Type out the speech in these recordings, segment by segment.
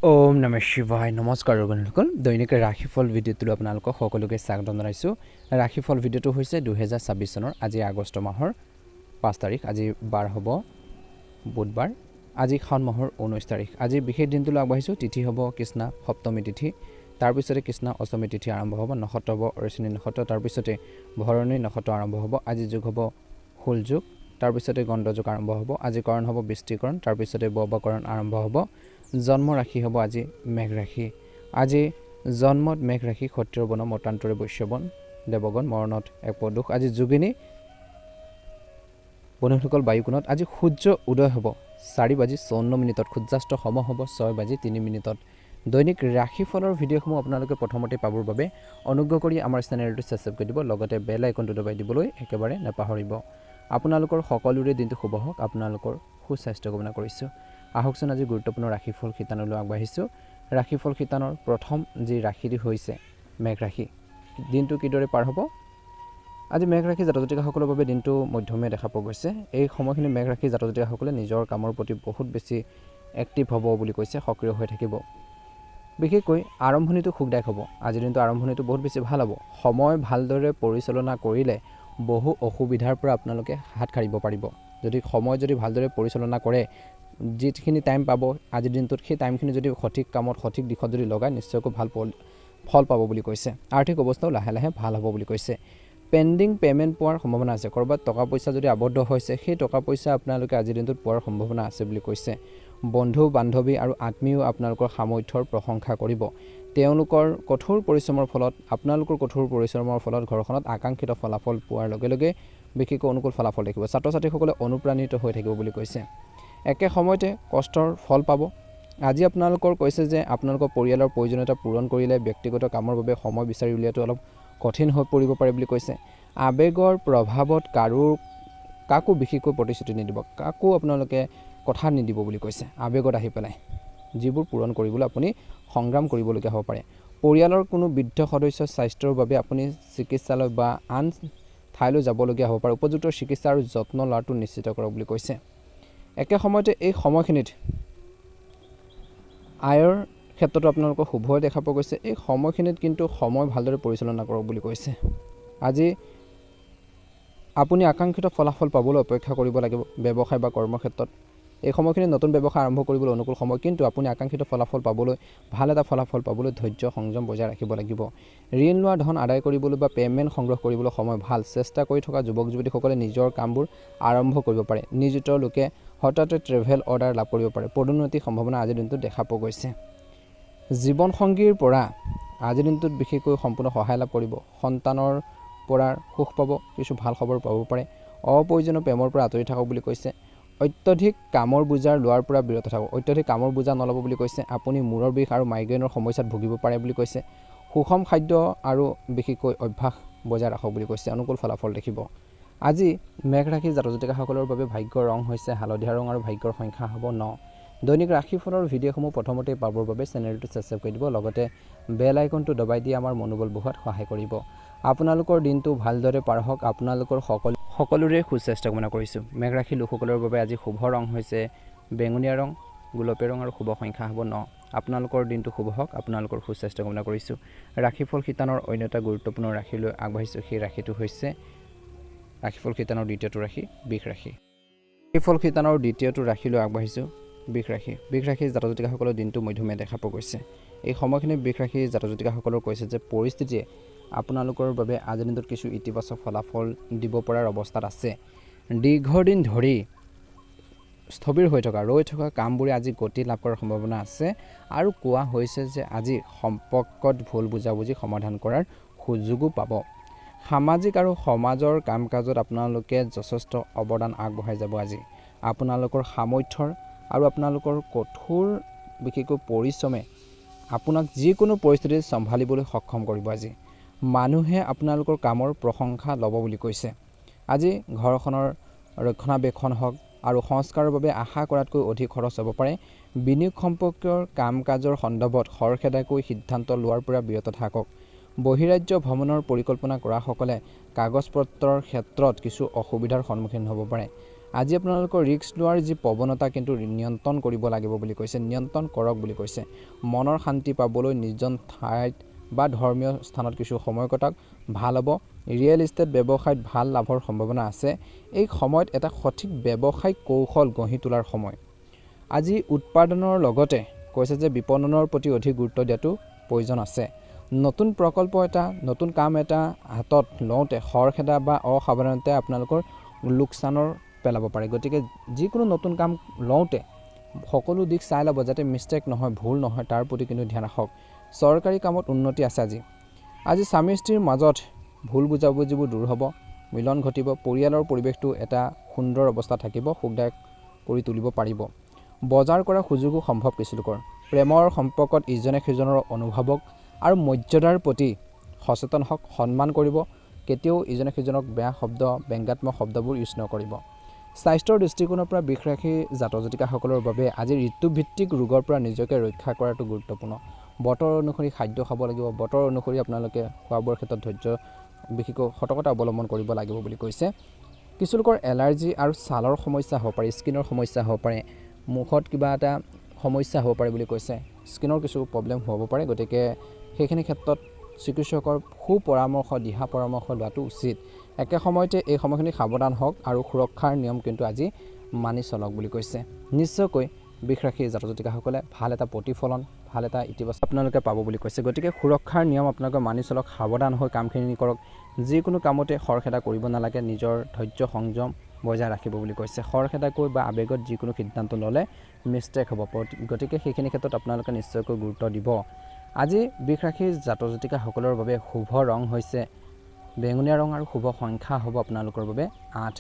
ওম নমঃ শিৱায় নমস্কাৰ বন্ধুসকল দৈনিক ৰাশিফল ভিডিঅ'টোলৈ আপোনালোকক সকলোকে স্বাগতম জনাইছোঁ। ৰাশিফল ভিডিঅ'টো হৈছে 2026 চনৰ আজি আগষ্ট মাহৰ 5 তাৰিখ। আজি বাৰ হ'ব বুধবাৰ। আজি শাওণ মাহৰ 19 তাৰিখ। আজি বিশেষ দিনটোলৈ আগবাঢ়িছোঁ। তিথি হ'ব কৃষ্ণা সপ্তমী তিথি, তাৰপিছতে কৃষ্ণা অষ্টমী তিথি আৰম্ভ হ'ব। নক্ষত্ৰ হ'ব অৰিচিনী নক্ষত্ৰ, তাৰপিছতে ভৰণী নক্ষত্ৰ আৰম্ভ হ'ব। আজি যুগ হ'ব হুল যুগ, তাৰপিছতে গণ্ড যুগ আৰম্ভ হ'ব। আজি কৰণ হ'ব বৃষ্টিকৰণ, তাৰপিছতে ববকৰণ আৰম্ভ হ'ব। জন্ম ৰাশি হ'ব আজি মেঘ ৰাশি। আজি জন্মত মেঘ ৰাশি ক্ষত্ৰিয় বন মতান্তৰে বৈশ্যবন দেৱগণ মৰণত এক পদুষ। আজি যোগিনী বন্ধুসকল বায়ুকোণত। আজি সূৰ্য উদয় হ'ব 4:54 সূৰ্যাস্ত সম হ'ব 6:03। দৈনিক ৰাশিফলৰ ভিডিঅ'সমূহ আপোনালোকে প্ৰথমতে পাবৰ বাবে অনুগ্ৰহ কৰি আমাৰ চেনেলটো ছাবস্ক্ৰাইব কৰি দিব, লগতে বেল আইকনটো দবাই দিবলৈ একেবাৰে নাপাহৰিব। আপোনালোকৰ সকলোৰে দিনটো শুভ হওক, আপোনালোকৰ সুস্বাস্থ্য কামনা কৰিছোঁ। আহকচোন আজি গুৰুত্বপূৰ্ণ ৰাশিফল শিতানলৈ আগবাঢ়িছোঁ। ৰাশিফল শিতানৰ প্ৰথম যি ৰাশিটি হৈছে মেঘ ৰাশি। দিনটো কিদৰে পাৰ হ'ব? আজি মেঘ ৰাশি জাতক জাতিকাসকলৰ বাবে দিনটো মধ্যমীয়া দেখা পোৱা গৈছে। এই সময়খিনি মেঘ ৰাশি জাতক জাতিকাসকলে নিজৰ কামৰ প্ৰতি বহুত বেছি এক্টিভ হ'ব বুলি কৈছে, সক্ৰিয় হৈ থাকিব। বিশেষকৈ আৰম্ভণিটো সুখদায়ক হ'ব। আজিৰ দিনটো আৰম্ভণিটো বহুত বেছি ভাল হ'ব। সময় ভালদৰে পৰিচালনা কৰিলে বহু অসুবিধাৰ পৰা আপোনালোকে হাত সাৰিব পাৰিব। যদি সময় ভালদৰে পৰিচালনা কৰে, যিখিনি টাইম পাব আজিৰ দিনটোত, সেই টাইমখিনি যদি সঠিক কামত সঠিক দিশত যদি লগায়, নিশ্চয়কৈ ভাল ফল পাব বুলি কৈছে। আৰ্থিক অৱস্থাও লাহে লাহে ভাল হ'ব বুলি কৈছে। পেণ্ডিং পে'মেণ্ট পোৱাৰ সম্ভাৱনা আছে। ক'ৰবাত টকা পইচা যদি আবদ্ধ হৈছে, সেই টকা পইচা আপোনালোকে আজিৰ দিনটোত পোৱাৰ সম্ভাৱনা আছে বুলি কৈছে। বন্ধু বান্ধৱী আৰু আত্মীয়ও আপোনালোকৰ সামৰ্থ্যৰ প্ৰশংসা কৰিব। তেওঁলোকৰ কঠোৰ পৰিশ্ৰমৰ ফলত, আপোনালোকৰ কঠোৰ পৰিশ্ৰমৰ ফলত ঘৰখনত আকাংক্ষিত ফলাফল পোৱাৰ লগে লগে বিশেষকৈ অনুকূল ফলাফল দেখিব। ছাত্ৰ ছাত্ৰীসকলে অনুপ্ৰাণিত হৈ থাকিব বুলি কৈছে। একে সময়তে কষ্টৰ ফল পাব। আজি আপোনালোকৰ কৈছে যে আপোনালোকৰ পৰিয়ালৰ প্ৰয়োজনীয়তা পূৰণ কৰিলে ব্যক্তিগত কামৰ বাবে সময় বিচাৰি উলিওৱাটো অলপ কঠিন হৈ পৰিব পাৰে বুলি কৈছে। আৱেগৰ প্ৰভাৱত কাকো বিশেষকৈ প্ৰতিশ্ৰুতি নিদিব, কাকো আপোনালোকে কথা নিদিব বুলি কৈছে। আৱেগত আহি পেলাই যিবোৰ পূৰণ কৰিবলৈ আপুনি সংগ্ৰাম কৰিবলগীয়া হ'ব পাৰে। পৰিয়ালৰ কোনো বৃদ্ধ সদস্যৰ স্বাস্থ্যৰ বাবে আপুনি চিকিৎসালয় বা আন ঠাইলৈ যাবলগীয়া হ'ব পাৰে। উপযুক্ত চিকিৎসা আৰু যত্ন লোৱাটো নিশ্চিত কৰক বুলি কৈছে। একে সময়তে এই সময়খিনিত আয়ৰ ক্ষেত্ৰতো আপোনালোকৰ শুভই দেখা পোৱা গৈছে। এই সময়খিনিত কিন্তু সময় ভালদৰে পৰিচালনা কৰক বুলি কৈছে। আজি আপুনি আকাংক্ষিত ফলাফল পাবলৈ অপেক্ষা কৰিব লাগিব। ব্যৱসায় বা কৰ্মক্ষেত্ৰত এই সময়খিনিত নতুন ব্যৱসায় আৰম্ভ কৰিবলৈ অনুকূল সময়, কিন্তু আপুনি আকাংক্ষিত ফলাফল পাবলৈ, ভাল এটা ফলাফল পাবলৈ ধৈৰ্য সংযম বজাই ৰাখিব লাগিব। ঋণ লোৱা ধন আদায় কৰিবলৈ বা পে'মেণ্ট সংগ্ৰহ কৰিবলৈ সময় ভাল। চেষ্টা কৰি থকা যুৱক যুৱতীসকলে নিজৰ কামবোৰ আৰম্ভ কৰিব পাৰে। নিয়োজিত লোকে হঠাতে ট্ৰেভেল অৰ্ডাৰ লাভ কৰিব পাৰে। পদোন্নতিৰ সম্ভাৱনা আজিৰ দিনটোত দেখা পোৱা গৈছে। জীৱনসংগীৰ পৰা আজিৰ দিনটোত বিশেষকৈ সম্পূৰ্ণ সহায় লাভ কৰিব। সন্তানৰ পৰা সুখ পাব, কিছু ভাল খবৰ পাব পাৰে। অপ্ৰয়োজনীয় প্ৰেমৰ পৰা আঁতৰি থাকক বুলি কৈছে। অত্যধিক কামৰ বোজাৰ লোৱাৰ পৰা বিৰত থাকক। অত্যধিক কামৰ বোজা নল'ব বুলি কৈছে। আপুনি মূৰৰ বিষ আৰু মাইগ্ৰেইনৰ সমস্যাত ভুগিব পাৰে বুলি কৈছে। সুষম খাদ্য আৰু বিশেষকৈ অভ্যাস বজাই ৰাখক বুলি কৈছে। অনুকূল ফলাফল দেখিব। আজি মেঘ ৰাশি জাতক জাতিকাসকলৰ বাবে ভাগ্যৰ ৰং হৈছে হালধীয়া ৰং আৰু ভাগ্যৰ সংখ্যা হ'ব 9। দৈনিক ৰাশিফলৰ ভিডিঅ'সমূহ প্ৰথমতে পাবৰ বাবে চেনেলটো ছাবস্ক্ৰাইব কৰি দিব, লগতে বেল আইকনটো দবাই দি আমাৰ মনোবল বঢ়োৱাত সহায় কৰিব। আপোনালোকৰ দিনটো ভালদৰে পাৰ হওক। আপোনালোকৰ সকলোৰে সুস্বাস্থ্য কামনা কৰিছোঁ। মেঘ ৰাশি লোকসকলৰ বাবে আজি শুভ ৰং হৈছে বেঙুনীয়া ৰং, গোলপীয়া ৰং আৰু শুভ সংখ্যা হ'ব 9। আপোনালোকৰ দিনটো শুভ হওক। আপোনালোকৰ সুস্বাস্থ্য কামনা কৰিছোঁ। ৰাশিফল শিতানৰ অন্য এটা গুৰুত্বপূৰ্ণ ৰাশিলৈ আগবাঢ়িছোঁ। সেই ৰাশিটো হৈছে ৰাশিফল শিতানৰ দ্বিতীয়টো ৰাশি বৃষ ৰাশি। ৰাশিফল শিতানৰ দ্বিতীয়টো ৰাশিলৈ আগবাঢ়িছোঁ বৃষ ৰাশি। বৃষ ৰাশিৰ জাতক জাতিকাসকলৰ দিনটো মধ্যমীয়া দেখা পোৱা গৈছে। এই সময়খিনিত বৃষ ৰাশিৰ জাতক জাতিকাসকলৰ কৈছে যে পৰিস্থিতিয়ে আপোনালোকৰ বাবে আজিৰ দিনটোত কিছু ইতিবাচক ফলাফল দিব পৰাৰ অৱস্থাত আছে। দীৰ্ঘদিন ধৰি স্থবিৰ হৈ থকা, ৰৈ থকা কামবোৰে আজি গতি লাভ কৰাৰ সম্ভাৱনা আছে। আৰু কোৱা হৈছে যে আজি সম্পৰ্কত ভুল বুজাবুজি সমাধান কৰাৰ সুযোগো পাব। সামাজিক আৰু সমাজৰ কাম কাজত আপোনালোকে যথেষ্ট অৱদান আগবঢ়াই যাব। আজি আপোনালোকৰ সামৰ্থ্যৰ আৰু আপোনালোকৰ কঠোৰ বিশেষকৈ পৰিশ্ৰমে আপোনাক যিকোনো পৰিস্থিতিত চম্ভালিবলৈ সক্ষম কৰিব। আজি মানুহে আপোনালোকৰ কামৰ প্ৰশংসা ল'ব বুলি কৈছে। আজি ঘৰখনৰ ৰক্ষণাবেক্ষণ হওক আৰু সংস্কাৰৰ বাবে আশা কৰাতকৈ অধিক খৰচ হ'ব পাৰে। বিনিয়োগ সম্পৰ্কীয় কাম কাজৰ সন্দৰ্ভত খৰখেদাকৈ সিদ্ধান্ত লোৱাৰ পৰা বিৰত থাকক। বহিৰাজ্য ভ্ৰমণৰ পৰিকল্পনা কৰাসকলে কাগজ পত্ৰৰ ক্ষেত্ৰত কিছু অসুবিধাৰ সন্মুখীন হ'ব পাৰে। আজি আপোনালোকৰ ৰিস্ক লোৱাৰ যি প্ৰৱণতা কিন্তু নিয়ন্ত্ৰণ কৰিব লাগিব বুলি কৈছে, নিয়ন্ত্ৰণ কৰক বুলি কৈছে। মনৰ শান্তি পাবলৈ নিৰ্জন ঠাইত বা ধৰ্মীয় স্থানত কিছু সময় কটাওক, ভাল হ'ব। ৰিয়েল ইষ্টেট ব্যৱসায়ত ভাল লাভৰ সম্ভাৱনা আছে। এই সময়ত এটা সঠিক ব্যৱসায়িক কৌশল গঢ়ি তোলাৰ সময়। আজি উৎপাদনৰ লগতে কৈছে যে বিপণনৰ প্ৰতি অধিক গুৰুত্ব দিয়াটো প্ৰয়োজন আছে। নতুন প্ৰকল্প এটা, নতুন কাম এটা হাতত লওঁতে খৰখেদা বা অসাৱধানতাই আপোনালোকৰ লোকচানৰ পেলাব পাৰে। গতিকে যিকোনো নতুন কাম লওঁতে সকলো দিশ চাই ল'ব যাতে মিষ্টেক নহয়, ভুল নহয়, তাৰ প্ৰতি কিন্তু ধ্যান ৰাখক। চৰকাৰী কামত উন্নতি আছে। আজি স্বামী স্ত্ৰীৰ মাজত ভুল বুজাবুজিবোৰ দূৰ হ'ব, মিলন ঘটিব, পৰিয়ালৰ পৰিৱেশটো এটা সুন্দৰ অৱস্থা থাকিব, সুখদায়ক কৰি তুলিব পাৰিব। বজাৰ কৰাৰ সুযোগো সম্ভৱ কিছুলোকৰ। প্ৰেমৰ সম্পৰ্কত ইজনে সিজনৰ অনুভৱক আৰু মৰ্যাদাৰ প্ৰতি সচেতন হওক, সন্মান কৰিব। কেতিয়াও ইজনে সিজনক বেয়া শব্দ, ব্যংগাত্মক শব্দবোৰ ইউজ নকৰিব। স্বাস্থ্যৰ দৃষ্টিকোণৰ পৰা বৃষ ৰাশি জাতক জাতিকাসকলৰ বাবে আজি ঋতুভিত্তিক ৰোগৰ পৰা নিজকে ৰক্ষা কৰাটো গুৰুত্বপূৰ্ণ। বতৰ অনুসৰি খাদ্য খাব লাগিব, বতৰ অনুসৰি আপোনালোকে খোৱা বোৱাৰ ক্ষেত্ৰত ধৈৰ্য বিশেষকৈ সতৰ্কতা অৱলম্বন কৰিব লাগিব বুলি কৈছে। কিছুলোকৰ এলাৰ্জি আৰু ছালৰ সমস্যা হ'ব পাৰে, স্কিনৰ সমস্যা হ'ব পাৰে, মুখত কিবা এটা সমস্যা হ'ব পাৰে বুলি কৈছে। স্কিনৰ কিছু প্ৰব্লেম হ'ব পাৰে, গতিকে সেইখিনি ক্ষেত্ৰত চিকিৎসকৰ সুপৰামৰ্শ, দিহা পৰামৰ্শ লোৱাটো উচিত। একে সময়তে এই সময়খিনি সাৱধান হওক আৰু সুৰক্ষাৰ নিয়ম কিন্তু আজি মানি চলক বুলি কৈছে। নিশ্চয়কৈ বৃষ ৰাশি জাতক জাতিকাসকলে ভাল এটা প্ৰতিফলন, ভাল এটা ইতিবাচক আপোনালোকে পাব বুলি কৈছে। গতিকে সুৰক্ষাৰ নিয়ম আপোনালোকে মানি চলক, সাৱধান হৈ কামখিনি কৰক। যিকোনো কামতে খৰখেদা কৰিব নালাগে, নিজৰ ধৈৰ্য সংযম বজাই ৰাখিব বুলি কৈছে। খৰখেদাকৈ বা আৱেগত যিকোনো সিদ্ধান্ত ল'লে মিষ্টেক হ'ব, গতিকে সেইখিনি ক্ষেত্ৰত আপোনালোকে নিশ্চয়কৈ গুৰুত্ব দিব। আজি বৃষ ৰাশি জাতক জাতিকাসকলৰ বাবে শুভ ৰং হৈছে বেঙুনীয়া ৰং আৰু শুভ সংখ্যা হ'ব আপোনালোকৰ বাবে 8।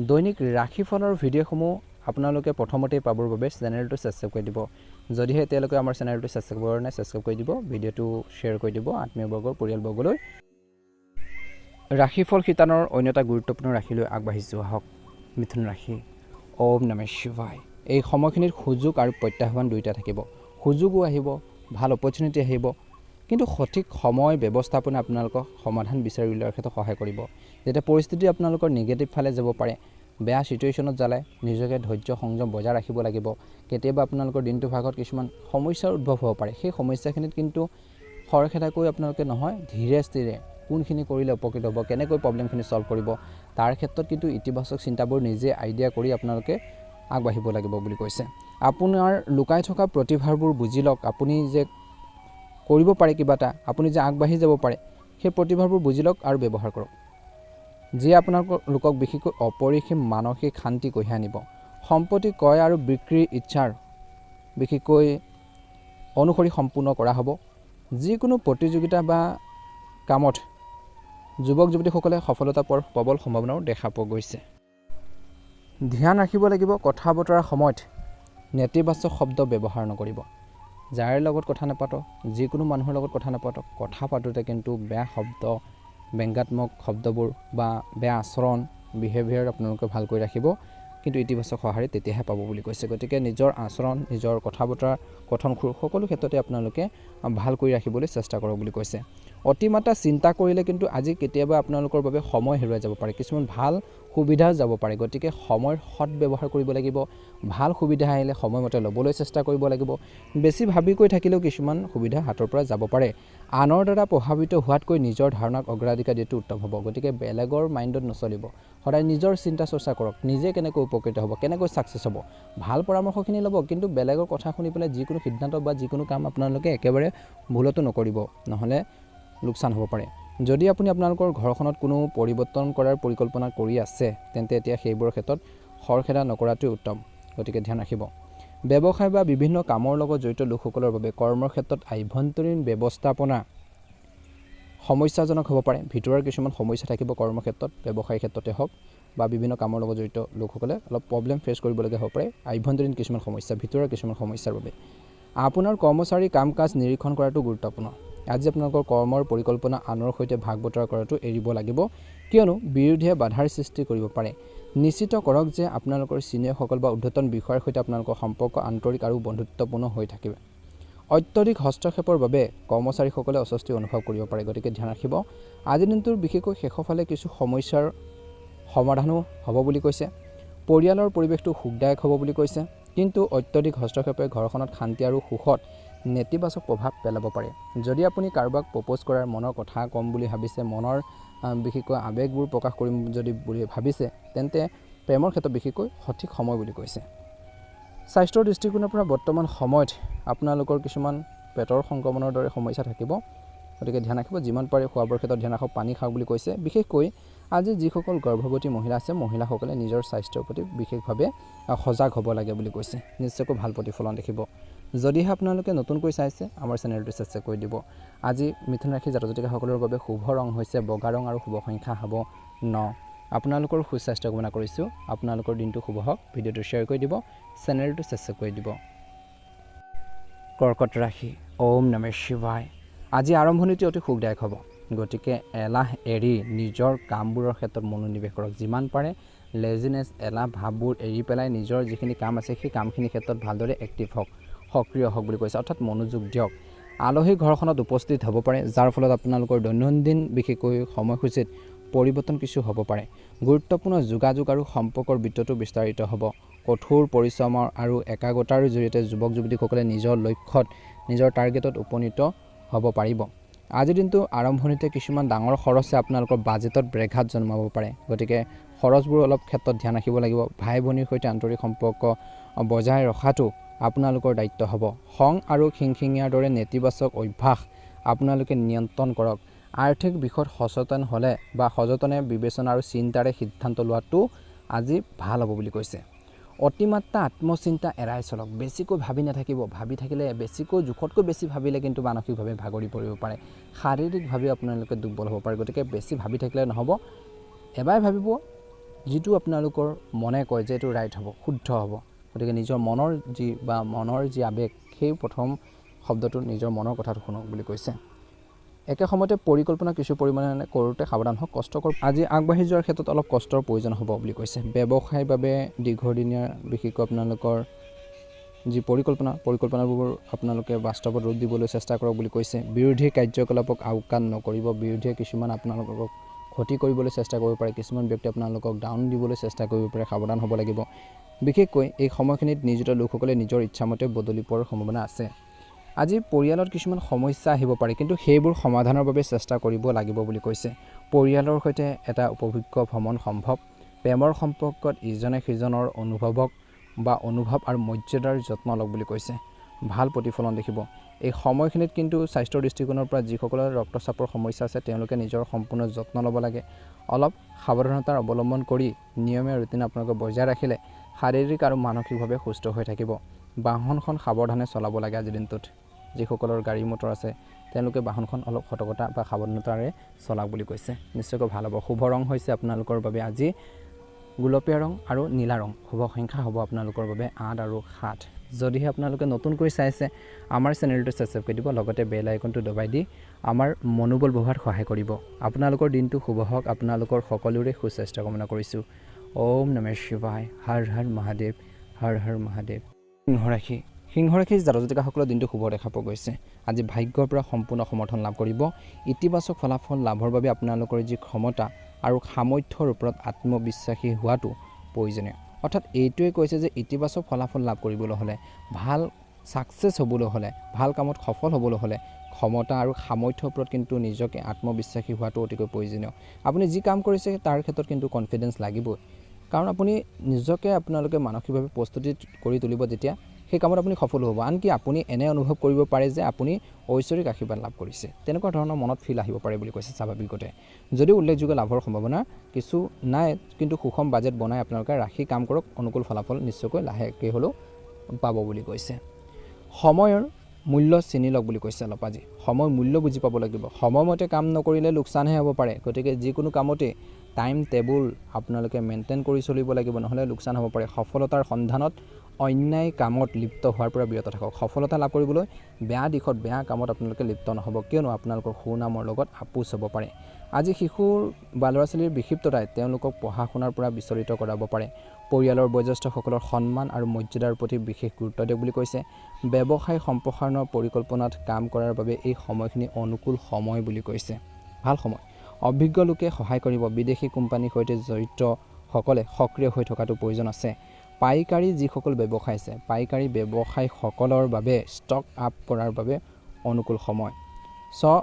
দৈনিক ৰাশিফলৰ ভিডিঅ'সমূহ আপোনালোকে প্ৰথমতেই পাবৰ বাবে চেনেলটো ছাবস্ক্ৰাইব কৰি দিব। যদিহে এতিয়ালৈকে আমাৰ চেনেলটো ছাবস্ক্ৰাইব কৰা নাই, ছাবস্ক্ৰাইব কৰি দিব, ভিডিঅ'টো শ্বেয়াৰ কৰি দিব আত্মীয়বৰ্গৰ, পৰিয়ালবৰ্গলৈ। ৰাশিফল শিতানৰ অন্য এটা গুৰুত্বপূৰ্ণ ৰাশিলৈ আগবাঢ়িছোঁ আহক, মিথুন ৰাশি। ওম নমঃ শিৱায়। এই সময়খিনিত সুযোগ আৰু প্ৰত্যাহ্বান দুয়োটা থাকিব। সুযোগো আহিব, ভাল অপৰচুনিটি আহিব, কিন্তু সঠিক সময় ব্যৱস্থাপনা আপোনালোকক সমাধান বিচাৰি উলিওৱাৰ ক্ষেত্ৰত সহায় কৰিব। যেতিয়া পৰিস্থিতি আপোনালোকৰ নিগেটিভ ফালে যাব পাৰে, বেয়া ছিটুৱেশ্যনত যালে নিজকে ধৈৰ্য সংযম বজাই ৰাখিব লাগিব। কেতিয়াবা আপোনালোকৰ দিনটোৰ ভাগত কিছুমান সমস্যাৰ উদ্ভৱ হ'ব পাৰে। সেই সমস্যাখিনিত কিন্তু খৰখেদাকৈ আপোনালোকে নহয়, ধীৰে স্থিৰে কোনখিনি কৰিলে উপকৃত হ'ব, কেনেকৈ প্ৰব্লেমখিনি ছল্ভ কৰিব, তাৰ ক্ষেত্ৰত কিন্তু ইতিবাচক চিন্তাবোৰ নিজে আইডিয়া কৰি আপোনালোকে আগবাঢ়িব লাগিব বুলি কৈছে। আপোনাৰ লুকাই থকা প্ৰতিভাবোৰ বুজি লওক। আপুনি যে কৰিব পাৰে কিবা এটা, আপুনি যে আগবাঢ়ি যাব পাৰে, সেই প্ৰতিভাবোৰ বুজি লওক আৰু ব্যৱহাৰ কৰক, যিয়ে আপোনালোকক বিশেষকৈ অপৰিসীম মানসিক শান্তি কঢ়িয়াই আনিব। সম্পত্তি ক্ৰয় আৰু বিক্ৰীৰ ইচ্ছাৰ বিশেষকৈ অনুসৰি সম্পূৰ্ণ কৰা হ'ব। যিকোনো প্ৰতিযোগিতা বা কামত যুৱক যুৱতীসকলে সফলতা পোৱাৰ প্ৰবল সম্ভাৱনাও দেখা পোৱা গৈছে। ধ্যান ৰাখিব লাগিব, কথা বতৰাৰ সময়ত নেতিবাচক শব্দ ব্যৱহাৰ নকৰিব। যাৰ লগত কথা নাপাতক, যিকোনো মানুহৰ লগত কথা নাপাতক, কথা পাতোঁতে কিন্তু বেয়া শব্দ, ব্যংগাত্মক শব্দবোৰ বা বেয়া আচৰণ, বিহেভিয়াৰ আপোনালোকে ভালকৈ ৰাখিব, কিন্তু ইতিবাচক সঁহাৰি তেতিয়াহে পাব বুলি কৈছে। গতিকে নিজৰ আচৰণ, নিজৰ কথা বতৰা, কথন সুৰ সকলো ক্ষেত্ৰতে আপোনালোকে ভাল কৰি ৰাখিবলৈ চেষ্টা কৰক বুলি কৈছে। অতিমাত্ৰা চিন্তা কৰিলে কিন্তু আজি কেতিয়াবা আপোনালোকৰ বাবে সময় হেৰুৱাই যাব পাৰে, কিছুমান ভাল সুবিধা যাব পাৰে। গতিকে সময়ৰ সৎ ব্যৱহাৰ কৰিব লাগিব। ভাল সুবিধা আহিলে সময়মতে ল'বলৈ চেষ্টা কৰিব লাগিব। বেছি ভাবি কৈ থাকিলেও কিছুমান সুবিধা হাতৰ পৰা যাব পাৰে। আনৰ দ্বাৰা প্ৰভাৱিত হোৱাতকৈ নিজৰ ধাৰণাক অগ্ৰাধিকাৰ দিয়াটো উত্তম হ'ব। গতিকে বেলেগৰ মাইণ্ডত নচলিব, সদায় নিজৰ চিন্তা চৰ্চা কৰক, নিজে কেনেকৈ উপকৃত হ'ব, কেনেকৈ ছাকচেছ হ'ব, ভাল পৰামৰ্শখিনি ল'ব, কিন্তু বেলেগৰ কথা শুনি পেলাই যিকোনো সিদ্ধান্ত বা যিকোনো কাম আপোনালোকে একেবাৰে ভুলতো নকৰিব, নহ'লে লোকচান হ'ব পাৰে। যদি আপুনি আপোনালোকৰ ঘৰখনত কোনো পৰিৱৰ্তন কৰাৰ পৰিকল্পনা কৰি আছে, তেন্তে এতিয়া সেইবোৰৰ ক্ষেত্ৰত খৰখেদা নকৰাটোৱে উত্তম। গতিকে ধ্যান ৰাখিব। ব্যৱসায় বা বিভিন্ন কামৰ লগত জড়িত লোকসকলৰ বাবে কৰ্মৰ ক্ষেত্ৰত আভ্যন্তৰীণ ব্যৱস্থাপনা সমস্যাজনক হ'ব পাৰে। ভিতৰৰ কিছুমান সমস্যা থাকিব কৰ্মক্ষেত্ৰত, ব্যৱসায়িক ক্ষেত্ৰতে হওক বা বিভিন্ন কামৰ লগত জড়িত লোকসকলে অলপ প্ৰব্লেম ফেচ কৰিবলগীয়া হ'ব পাৰে। আভ্যন্তৰীণ কিছুমান সমস্যা, ভিতৰৰ কিছুমান সমস্যাৰ বাবে আপোনাৰ কৰ্মচাৰী কাম কাজ নিৰীক্ষণ কৰাটো গুৰুত্বপূৰ্ণ। আজি আপোনালোকৰ কৰ্মৰ পৰিকল্পনা আনৰ সৈতে ভাগ বতৰা কৰাটো এৰিব লাগিব, কিয়নো বিৰোধীয়ে বাধাৰ সৃষ্টি কৰিব পাৰে। নিশ্চিত কৰক যে আপোনালোকৰ ছিনিয়ৰসকল বা ঊৰ্ধ্বতন বিষয়াৰ সৈতে আপোনালোকৰ সম্পৰ্ক আন্তৰিক আৰু বন্ধুত্বপূৰ্ণ হৈ থাকিব। অত্যধিক হস্তক্ষেপৰ বাবে কৰ্মচাৰীসকলে অস্বস্তি অনুভৱ কৰিব পাৰে। গতিকে ধ্যান ৰাখিব। আজিৰ দিনটোৰ বিশেষকৈ শেষৰ ফালে কিছু সমস্যাৰ সমাধানো হ'ব বুলি কৈছে। পৰিয়ালৰ পৰিৱেশটো সুখদায়ক হ'ব বুলি কৈছে, কিন্তু অত্যধিক হস্তক্ষেপে ঘৰখনত শান্তি আৰু সুখত নেতিবাচক প্ৰভাৱ পেলাব পাৰে। যদি আপুনি কাৰোবাক প্ৰপ'জ কৰাৰ মনৰ কথা ক'ম বুলি ভাবিছে, মনৰ বিশেষকৈ আৱেগবোৰ প্ৰকাশ কৰিম যদি বুলি ভাবিছে, তেন্তে প্ৰেমৰ ক্ষেত্ৰত বিশেষকৈ সঠিক সময় বুলি কৈছে। স্বাস্থ্যৰ দৃষ্টিকোণৰ পৰা বৰ্তমান সময়ত আপোনালোকৰ কিছুমান পেটৰ সংক্ৰমণৰ দৰে সমস্যা থাকিব, গতিকে ধ্যান ৰাখিব। যিমান পাৰে খোৱা বোৱাৰ ক্ষেত্ৰত ধ্যান ৰাখক, পানী খাওক বুলি কৈছে। বিশেষকৈ আজি যিসকল গৰ্ভৱতী মহিলা আছে, মহিলাসকলে নিজৰ স্বাস্থ্যৰ প্ৰতি বিশেষভাৱে সজাগ হ'ব লাগে বুলি কৈছে। নিশ্চয়কৈ ভাল প্ৰতিফলন দেখিব। যদিহে আপোনালোকে নতুনকৈ চাইছে, আমাৰ চেনেলটো ছাবস্ক্ৰাইব কৰি দিব। আজি মিথুন ৰাশি জাতক জাতিকাসকলৰ বাবে শুভ ৰং হৈছে বগা ৰং আৰু শুভ সংখ্যা হ'ব 9। আপোনালোকৰ সুস্বাস্থ্য কামনা কৰিছোঁ। আপোনালোকৰ দিনটো শুভ হওক। ভিডিঅ'টো শ্বেয়াৰ কৰি দিব, চেনেলটো ছাবস্ক্ৰাইব কৰি দিব। কৰ্কট ৰাশি, ওম নমঃ শিৱায়। আজি আৰম্ভণিটো অতি সুখদায়ক হ'ব, গতিকে এলাহ এৰি নিজৰ কামবোৰৰ ক্ষেত্ৰত মনোনিৱেশ কৰক। যিমান পাৰে লেজিনেছ, এলাহ ভাৱবোৰ এৰি পেলাই নিজৰ যিখিনি কাম আছে সেই কামখিনিৰ ক্ষেত্ৰত ভালদৰে এক্টিভ হওক, সক্ৰিয় হওক বুলি কৈছে, অৰ্থাৎ মনোযোগ দিয়ক। আলহী ঘৰখনত উপস্থিত হ'ব পাৰে, যাৰ ফলত আপোনালোকৰ দৈনন্দিন বিশেষকৈ সময়সূচীত পৰিৱৰ্তন কিছু হ'ব পাৰে। গুৰুত্বপূৰ্ণ যোগাযোগ আৰু সম্পৰ্কৰ বৃত্তটো বিস্তাৰিত হ'ব। কঠোৰ পৰিশ্ৰমৰ আৰু একাগ্ৰতাৰ জৰিয়তে যুৱক যুৱতীসকলে নিজৰ লক্ষ্যত, নিজৰ টাৰ্গেটত উপনীত হ'ব পাৰিব। আজিৰ দিনটো আৰম্ভণিতে কিছুমান ডাঙৰ খৰচে আপোনালোকৰ বাজেটত ব্যাঘাত জন্মাব পাৰে, গতিকে খৰচবোৰ অলপ ক্ষেত্ৰত ধ্যান ৰাখিব লাগিব। ভাই ভনীৰ সৈতে আন্তৰিক সম্পৰ্ক বজাই ৰখাটো আপোনালোকৰ দায়িত্ব হ'ব। খং আৰু খিংখিঙীয়াৰ দৰে নেতিবাচক অভ্যাস আপোনালোকে নিয়ন্ত্ৰণ কৰক। আৰ্থিক বিষয়ত সচেতন হ'লে বা সযতনে বিবেচনা আৰু চিন্তাৰে সিদ্ধান্ত লোৱাটো আজি ভাল হ'ব বুলি কৈছে। অতিমাত্ৰা আত্মচিন্তা এৰাই চলক, বেছিকৈ ভাবি নাথাকিব। ভাবি থাকিলে বেছিকৈ, জোখতকৈ বেছি ভাবিলে কিন্তু মানসিকভাৱে ভাগৰি পৰিব পাৰে, শাৰীৰিকভাৱে আপোনালোকে দুৰ্বল হ'ব পাৰে। গতিকে বেছি ভাবি থাকিলে নহ'ব, এবাৰ ভাবিব যিটো আপোনালোকৰ মনে কয় যে এইটো ৰাইট হ'ব, শুদ্ধ হ'ব। গতিকে নিজৰ মনৰ যি আৱেগ, সেই প্ৰথম শব্দটো নিজৰ মনৰ কথাটো শুনক বুলি কৈছে। একে সময়তে পৰিকল্পনা কিছু পৰিমাণে কৰোঁতে সাৱধান হওক। কষ্টকৰ আজি আগবাঢ়ি যোৱাৰ ক্ষেত্ৰত অলপ কষ্টৰ প্ৰয়োজন হ'ব বুলি কৈছে। ব্যৱসায়ৰ বাবে দীৰ্ঘদিনীয়া বিশেষকৈ আপোনালোকৰ যি পৰিকল্পনাবোৰ আপোনালোকে বাস্তৱত ৰূপ দিবলৈ চেষ্টা কৰক বুলি কৈছে। বিৰোধী কাৰ্যকলাপক আওকাণ নকৰিব। বিৰোধীয়ে কিছুমান আপোনালোকক ক্ষতি কৰিবলৈ চেষ্টা কৰিব পাৰে, কিছুমান ব্যক্তি আপোনালোকক ডাউন দিবলৈ চেষ্টা কৰিব পাৰে, সাৱধান হ'ব লাগিব। বিশেষকৈ এই সময়খিনিত নিয়োজিত লোকসকলে নিজৰ ইচ্ছামতে বদলি পোৱাৰ সম্ভাৱনা আছে। আজি পৰিয়ালত কিছুমান সমস্যা আহিব পাৰে, কিন্তু সেইবোৰ সমাধানৰ বাবে চেষ্টা কৰিব লাগিব বুলি কৈছে। পৰিয়ালৰ সৈতে এটা উপভোগ্য ভ্ৰমণ সম্ভৱ। প্ৰেমৰ সম্পৰ্কত ইজনে সিজনৰ অনুভৱ আৰু মৰ্যাদাৰ যত্ন লওক বুলি কৈছে। ভাল প্ৰতিফলন দেখিব। এই সময়খিনিত কিন্তু স্বাস্থ্যৰ দৃষ্টিকোণৰ পৰা যিসকলৰ ৰক্তচাপৰ সমস্যা আছে, তেওঁলোকে নিজৰ সম্পূৰ্ণ যত্ন ল'ব লাগে। অলপ সাৱধানতাৰ অৱলম্বন কৰি নিয়মীয়া ৰুটিন আপোনালোকে বজাই ৰাখিলে শাৰীৰিক আৰু মানসিকভাৱে সুস্থ হৈ থাকিব। বাহনখন সাৱধানে চলাব লাগে আজিৰ দিনটোত। যিসকলৰ গাড়ী মটৰ আছে, তেওঁলোকে বাহনখন অলপ সতৰ্কতা বা সাৱধানতাৰে চলাওক বুলি কৈছে। নিশ্চয়কৈ ভাল হ'ব। শুভ ৰং হৈছে আপোনালোকৰ বাবে আজি গোলপীয়া ৰং আৰু নীলা ৰং। শুভ সংখ্যা হ'ব আপোনালোকৰ বাবে 8 আৰু 7। যদিহে আপোনালোকে নতুনকৈ চাইছে, আমাৰ চেনেলটো ছাবস্ক্ৰাইব কৰি দিব, লগতে বেল আইকনটো দবাই দি আমাৰ মনোবল বঢ়োৱাত সহায় কৰিব। আপোনালোকৰ দিনটো শুভ হওক। আপোনালোকৰ সকলোৰে সুস্বাস্থ্য কামনা কৰিছোঁ। ওম নমঃ শিৱায়। হৰ হৰ মহাদেৱ, হৰ হৰ মহাদেৱ। সিংহ ৰাশি জাতক জাতিকাসকলৰ দিনটো শুভ দেখা পোৱা গৈছে। আজি ভাগ্যৰ পৰা সম্পূৰ্ণ সমৰ্থন লাভ কৰিব। ইতিবাচক ফলাফল লাভৰ বাবে আপোনালোকৰ যি ক্ষমতা আৰু সামৰ্থ্যৰ ওপৰত আত্মবিশ্বাসী হোৱাটো প্ৰয়োজনীয়। অৰ্থাৎ এইটোৱে কৈছে যে ইতিবাচক ফলাফল লাভ কৰিবলৈ হ'লে, ভাল ছাকচেছ হ'বলৈ হ'লে, ভাল কামত সফল হ'বলৈ হ'লে ক্ষমতা আৰু সামৰ্থ্যৰ ওপৰত কিন্তু নিজকে আত্মবিশ্বাসী হোৱাটো অতিকৈ প্ৰয়োজনীয়। আপুনি যি কাম কৰিছে তাৰ ক্ষেত্ৰত কিন্তু কনফিডেঞ্চ লাগিবই, কাৰণ আপুনি নিজকে আপোনালোকে মানসিকভাৱে প্ৰস্তুতি কৰি তুলিব। যেতিয়া সেই কামত আপুনি সফল হ'ব, আনকি আপুনি এনে অনুভৱ কৰিব পাৰে যে আপুনি ঐশ্বৰিক আশীৰ্বাদ লাভ কৰিছে, তেনেকুৱা ধৰণৰ মনত ফিল আহিব পাৰে বুলি কৈছে। স্বাভাৱিকতে যদিও উল্লেখযোগ্য লাভৰ সম্ভাৱনা কিছু নাই, কিন্তু সুষম বাজেট বনাই আপোনালোকে ৰাখি কাম কৰক, অনুকূল ফলাফল নিশ্চয়কৈ লাহেকৈ হ'লেও পাব বুলি কৈছে। সময়ৰ মূল্য চিনি লওক বুলি কৈছে। অলপ আজি সময়ৰ মূল্য বুজি পাব লাগিব। সময়মতে কাম নকৰিলে লোকচানহে হ'ব পাৰে। গতিকে যিকোনো কামতে টাইম টেবুল আপোনালোকে মেইনটেইন কৰি চলিব লাগিব, নহ'লে লোকচান হ'ব পাৰে। সফলতাৰ সন্ধানত অন্যায় কামত লিপ্ত হোৱাৰ পৰা বিৰত থাকক। সফলতা লাভ কৰিবলৈ বেয়া দিশত, বেয়া কামত আপোনালোকে লিপ্ত নহ'ব, কিয়নো আপোনালোকৰ সুনামৰ লগত আপোচ হ'ব পাৰে। আজি শিশুৰ বা ল'ৰা ছোৱালীৰ বিক্ষিপ্ততাই তেওঁলোকক পঢ়া শুনাৰ পৰা বিচলিত কৰাব পাৰে। পৰিয়ালৰ বয়োজ্যেষ্ঠসকলৰ সন্মান আৰু মৰ্যাদাৰ প্ৰতি বিশেষ গুৰুত্ব দিয়ক বুলি কৈছে। ব্যৱসায় সম্প্ৰসাৰণৰ পৰিকল্পনাত কাম কৰাৰ বাবে এই সময়খিনি অনুকূল সময় বুলি কৈছে। ভাল সময়। অভিজ্ঞ লোকে সহায় কৰিব। বিদেশী কোম্পানীৰ সৈতে জড়িত সকলে সক্ৰিয় হৈ থকাটো প্ৰয়োজন আছে। পাইকাৰী যিসকল ব্যৱসায় আছে পাইকাৰী ব্যৱসায়ীসকলৰ বাবে ষ্টক আপ কৰাৰ বাবে অনুকূল সময়।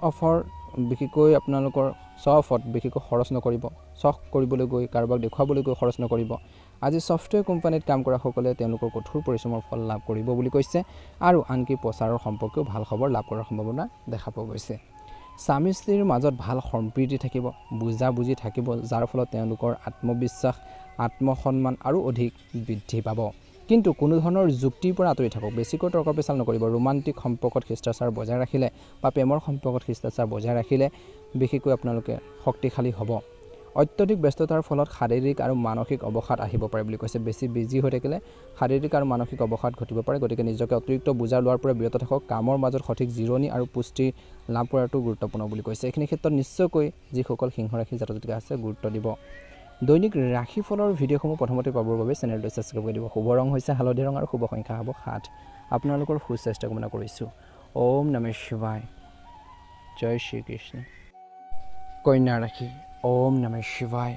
অফৰ বিশেষকৈ আপোনালোকৰ অফত বিশেষকৈ খৰচ নকৰিব। চখ কৰিবলৈ গৈ কাৰোবাক দেখুৱাবলৈ গৈ খৰচ নকৰিব। আজি ছফ্টৱেৰ কোম্পানীত কাম কৰা সকলে তেওঁলোকৰ কঠোৰ পৰিশ্ৰমৰ ফল লাভ কৰিব বুলি কৈছে আৰু আনকি প্ৰচাৰৰ সম্পৰ্কেও ভাল খবৰ লাভ কৰাৰ সম্ভাৱনা দেখা পোৱা গৈছে। স্বামী স্ত্ৰীৰ মাজত ভাল সম্প্ৰীতি থাকিব, বুজাবুজি থাকিব, যাৰ ফলত তেওঁলোকৰ আত্মবিশ্বাস আত্মসন্মান আৰু অধিক বৃদ্ধি পাব। কিন্তু কোনো ধৰণৰ যুক্তিৰ পৰা আঁতৰি থাকক, বেছিকৈ তৰ্ক পেচাল নকৰিব। ৰোমান্টিক সম্পৰ্কত শিষ্টাচাৰ বজাই ৰাখিলে বা প্ৰেমৰ সম্পৰ্কত শিষ্টাচাৰ বজাই ৰাখিলে বিশেষকৈ আপোনালোকে শক্তিশালী হ'ব। অত্যধিক ব্যস্ততাৰ ফলত শাৰীৰিক আৰু মানসিক অৱসাদ আহিব পাৰে বুলি কৈছে। বেছি বিজি হৈ থাকিলে শাৰীৰিক আৰু মানসিক অৱসাদ ঘটিব পাৰে। গতিকে নিজকে অতিৰিক্ত বোজা লোৱাৰ পৰা বিৰত থাকক। কামৰ মাজত সঠিক জিৰণি আৰু পুষ্টি লাভ কৰাটো গুৰুত্বপূৰ্ণ বুলি কৈছে। এইখিনি ক্ষেত্ৰত নিশ্চয়কৈ যিসকল সিংহ ৰাশি জাতক জাতিকা আছে গুৰুত্ব দিব। দৈনিক ৰাশিফলৰ ভিডিঅ'সমূহ প্ৰথমতে পাবৰ বাবে চেনেলটো ছাবস্ক্ৰাইব কৰি দিব। শুভ ৰং হৈছে হালধীয়া ৰং আৰু শুভ সংখ্যা হ'ব 7। আপোনালোকৰ সুস্বাস্থ্য কামনা কৰিছোঁ। ওম নমঃ শিৱায়। জয় শ্ৰীকৃষ্ণ। কন্যা ৰাশি। ওম নমঃ শিৱায়।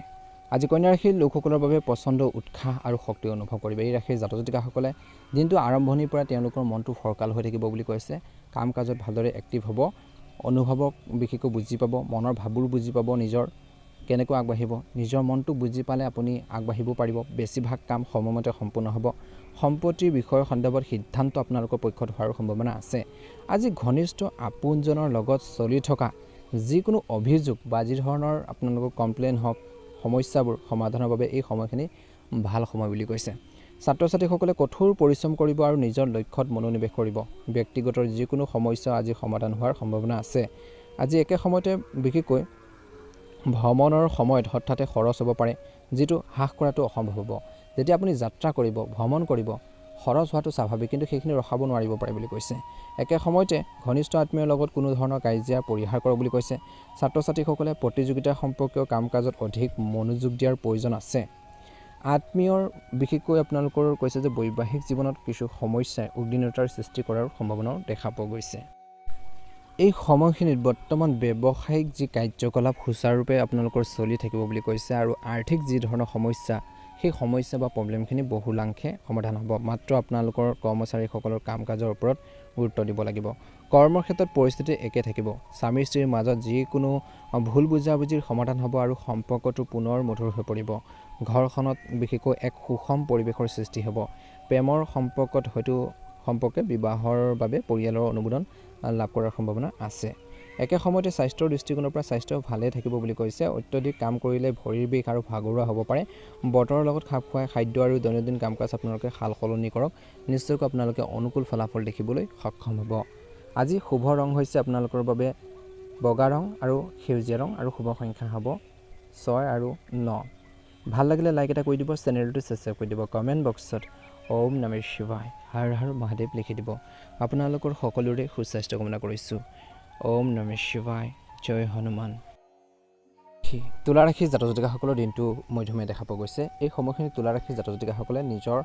আজি কন্যা ৰাশিৰ লোকসকলৰ বাবে প্ৰচণ্ড উৎসাহ আৰু শক্তি অনুভৱ কৰিব। এই ৰাশিৰ জাতক জাতিকাসকলে দিনটো আৰম্ভণিৰ পৰা তেওঁলোকৰ মনটো ফৰকাল হৈ থাকিব বুলি কৈছে। কাম কাজত ভালদৰে এক্টিভ হ'ব, অনুভৱক বিশেষকৈ বুজি পাব, মনৰ ভাৱবোৰ বুজি পাব, নিজৰ কেনেকৈ আগবাঢ়িব, নিজৰ মনটো বুজি পালে আপুনি আগবাঢ়িব পাৰিব। বেছিভাগ কাম সময়মতে সম্পূৰ্ণ হ'ব। সম্পত্তিৰ বিষয়ৰ সন্দৰ্ভত সিদ্ধান্ত আপোনালোকৰ পক্ষত হোৱাৰ সম্ভাৱনা আছে। আজি ঘনিষ্ঠ আপোনজনৰ লগত চলি থকা যিকোনো অভিযোগ বা যি ধৰণৰ আপোনালোকৰ কমপ্লেইন হওক, সমস্যাবোৰ সমাধানৰ বাবে এই সময়খিনি ভাল সময় বুলি কৈছে। ছাত্ৰ ছাত্ৰীসকলে কঠোৰ পৰিশ্ৰম কৰিব আৰু নিজৰ লক্ষ্যত মনোনিৱেশ কৰিব। ব্যক্তিগত যিকোনো সমস্যা আজি সমাধান হোৱাৰ সম্ভাৱনা আছে। আজি একে সময়তে বিশেষকৈ ভ্ৰমণৰ সময়ত হঠাতে খৰচ হ'ব পাৰে, যিটো হ্ৰাস কৰাটো অসম্ভৱ হ'ব। যেতিয়া আপুনি যাত্ৰা কৰিব, ভ্ৰমণ কৰিব, খৰচ হোৱাটো স্বাভাৱিক, কিন্তু সেইখিনি ৰখাব নোৱাৰিব পাৰে বুলি কৈছে। একে সময়তে ঘনিষ্ঠ আত্মীয়ৰ লগত কোনো ধৰণৰ কাজিয়া পৰিহাৰ কৰক বুলি কৈছে। ছাত্ৰ ছাত্ৰীসকলে প্ৰতিযোগিতা সম্পৰ্কীয় কাম কাজত অধিক মনোযোগ দিয়াৰ প্ৰয়োজন আছে। আত্মীয়ৰ বিশেষকৈ আপোনালোকৰ কৈছে যে বৈবাহিক জীৱনত কিছু সমস্যাই উদ্বিগ্নতাৰ সৃষ্টি কৰাৰ সম্ভাৱনাও দেখা পোৱা গৈছে। এই সময়খিনিত বৰ্তমান ব্যৱসায়িক যি কাৰ্যকলাপ সুচাৰুৰূপে আপোনালোকৰ চলি থাকিব বুলি কৈছে আৰু আৰ্থিক যি ধৰণৰ সমস্যা সেই সমস্যা বা প্ৰব্লেমখিনি বহুলাংশে সমাধান হ'ব। মাত্ৰ আপোনালোকৰ কৰ্মচাৰীসকলৰ কাম কাজৰ ওপৰত গুৰুত্ব দিব লাগিব। কৰ্মৰ ক্ষেত্ৰত পৰিস্থিতি একে থাকিব। স্বামী স্ত্ৰীৰ মাজত যিকোনো ভুল বুজাবুজিৰ সমাধান হ'ব আৰু সম্পৰ্কটো পুনৰ মধুৰ হৈ পৰিব। ঘৰখনত বিশেষকৈ এক সুষম পৰিৱেশৰ সৃষ্টি হ'ব। প্ৰেমৰ সম্পৰ্কত হয়তো সম্পৰ্কে বিবাহৰ বাবে পৰিয়ালৰ অনুমোদন লাভ কৰাৰ সম্ভাৱনা আছে। একে সময়তে স্বাস্থ্যৰ দৃষ্টিকোণৰ পৰা স্বাস্থ্য ভালে থাকিব বুলি কৈছে। অত্যধিক কাম কৰিলে ভৰিৰ বিষ আৰু ভাগৰুৱা হ'ব পাৰে। বতৰৰ লগত খাপ খুৱাই খাদ্য আৰু দৈনন্দিন কাম কাজ আপোনালোকে সাল সলনি কৰক। নিশ্চয়কৈ আপোনালোকে অনুকূল ফলাফল দেখিবলৈ সক্ষম হ'ব। আজি শুভ ৰং হৈছে আপোনালোকৰ বাবে বগা ৰং আৰু সেউজীয়া ৰং আৰু শুভ সংখ্যা হ'ব 6 আৰু 9। ভাল লাগিলে লাইক এটা কৰি দিব, চেনেলটো ছাবস্ক্ৰাইব কৰি দিব। কমেণ্ট বক্সত ওম নমঃ শিৱায় হৰ হৰ মহাদেৱ লিখি দিব। আপোনালোকৰ সকলোৰে সুস্বাস্থ্য কামনা কৰিছোঁ। ওম নমঃ শিৱায়। জয় হনুমান। তুলা ৰাশিৰ জাতক জাতিকাসকলৰ দিনটো মধ্যমীয়া দেখা পোৱা গৈছে। এই সময়খিনিত তুলা ৰাশিৰ জাতক জাতিকাসকলে নিজৰ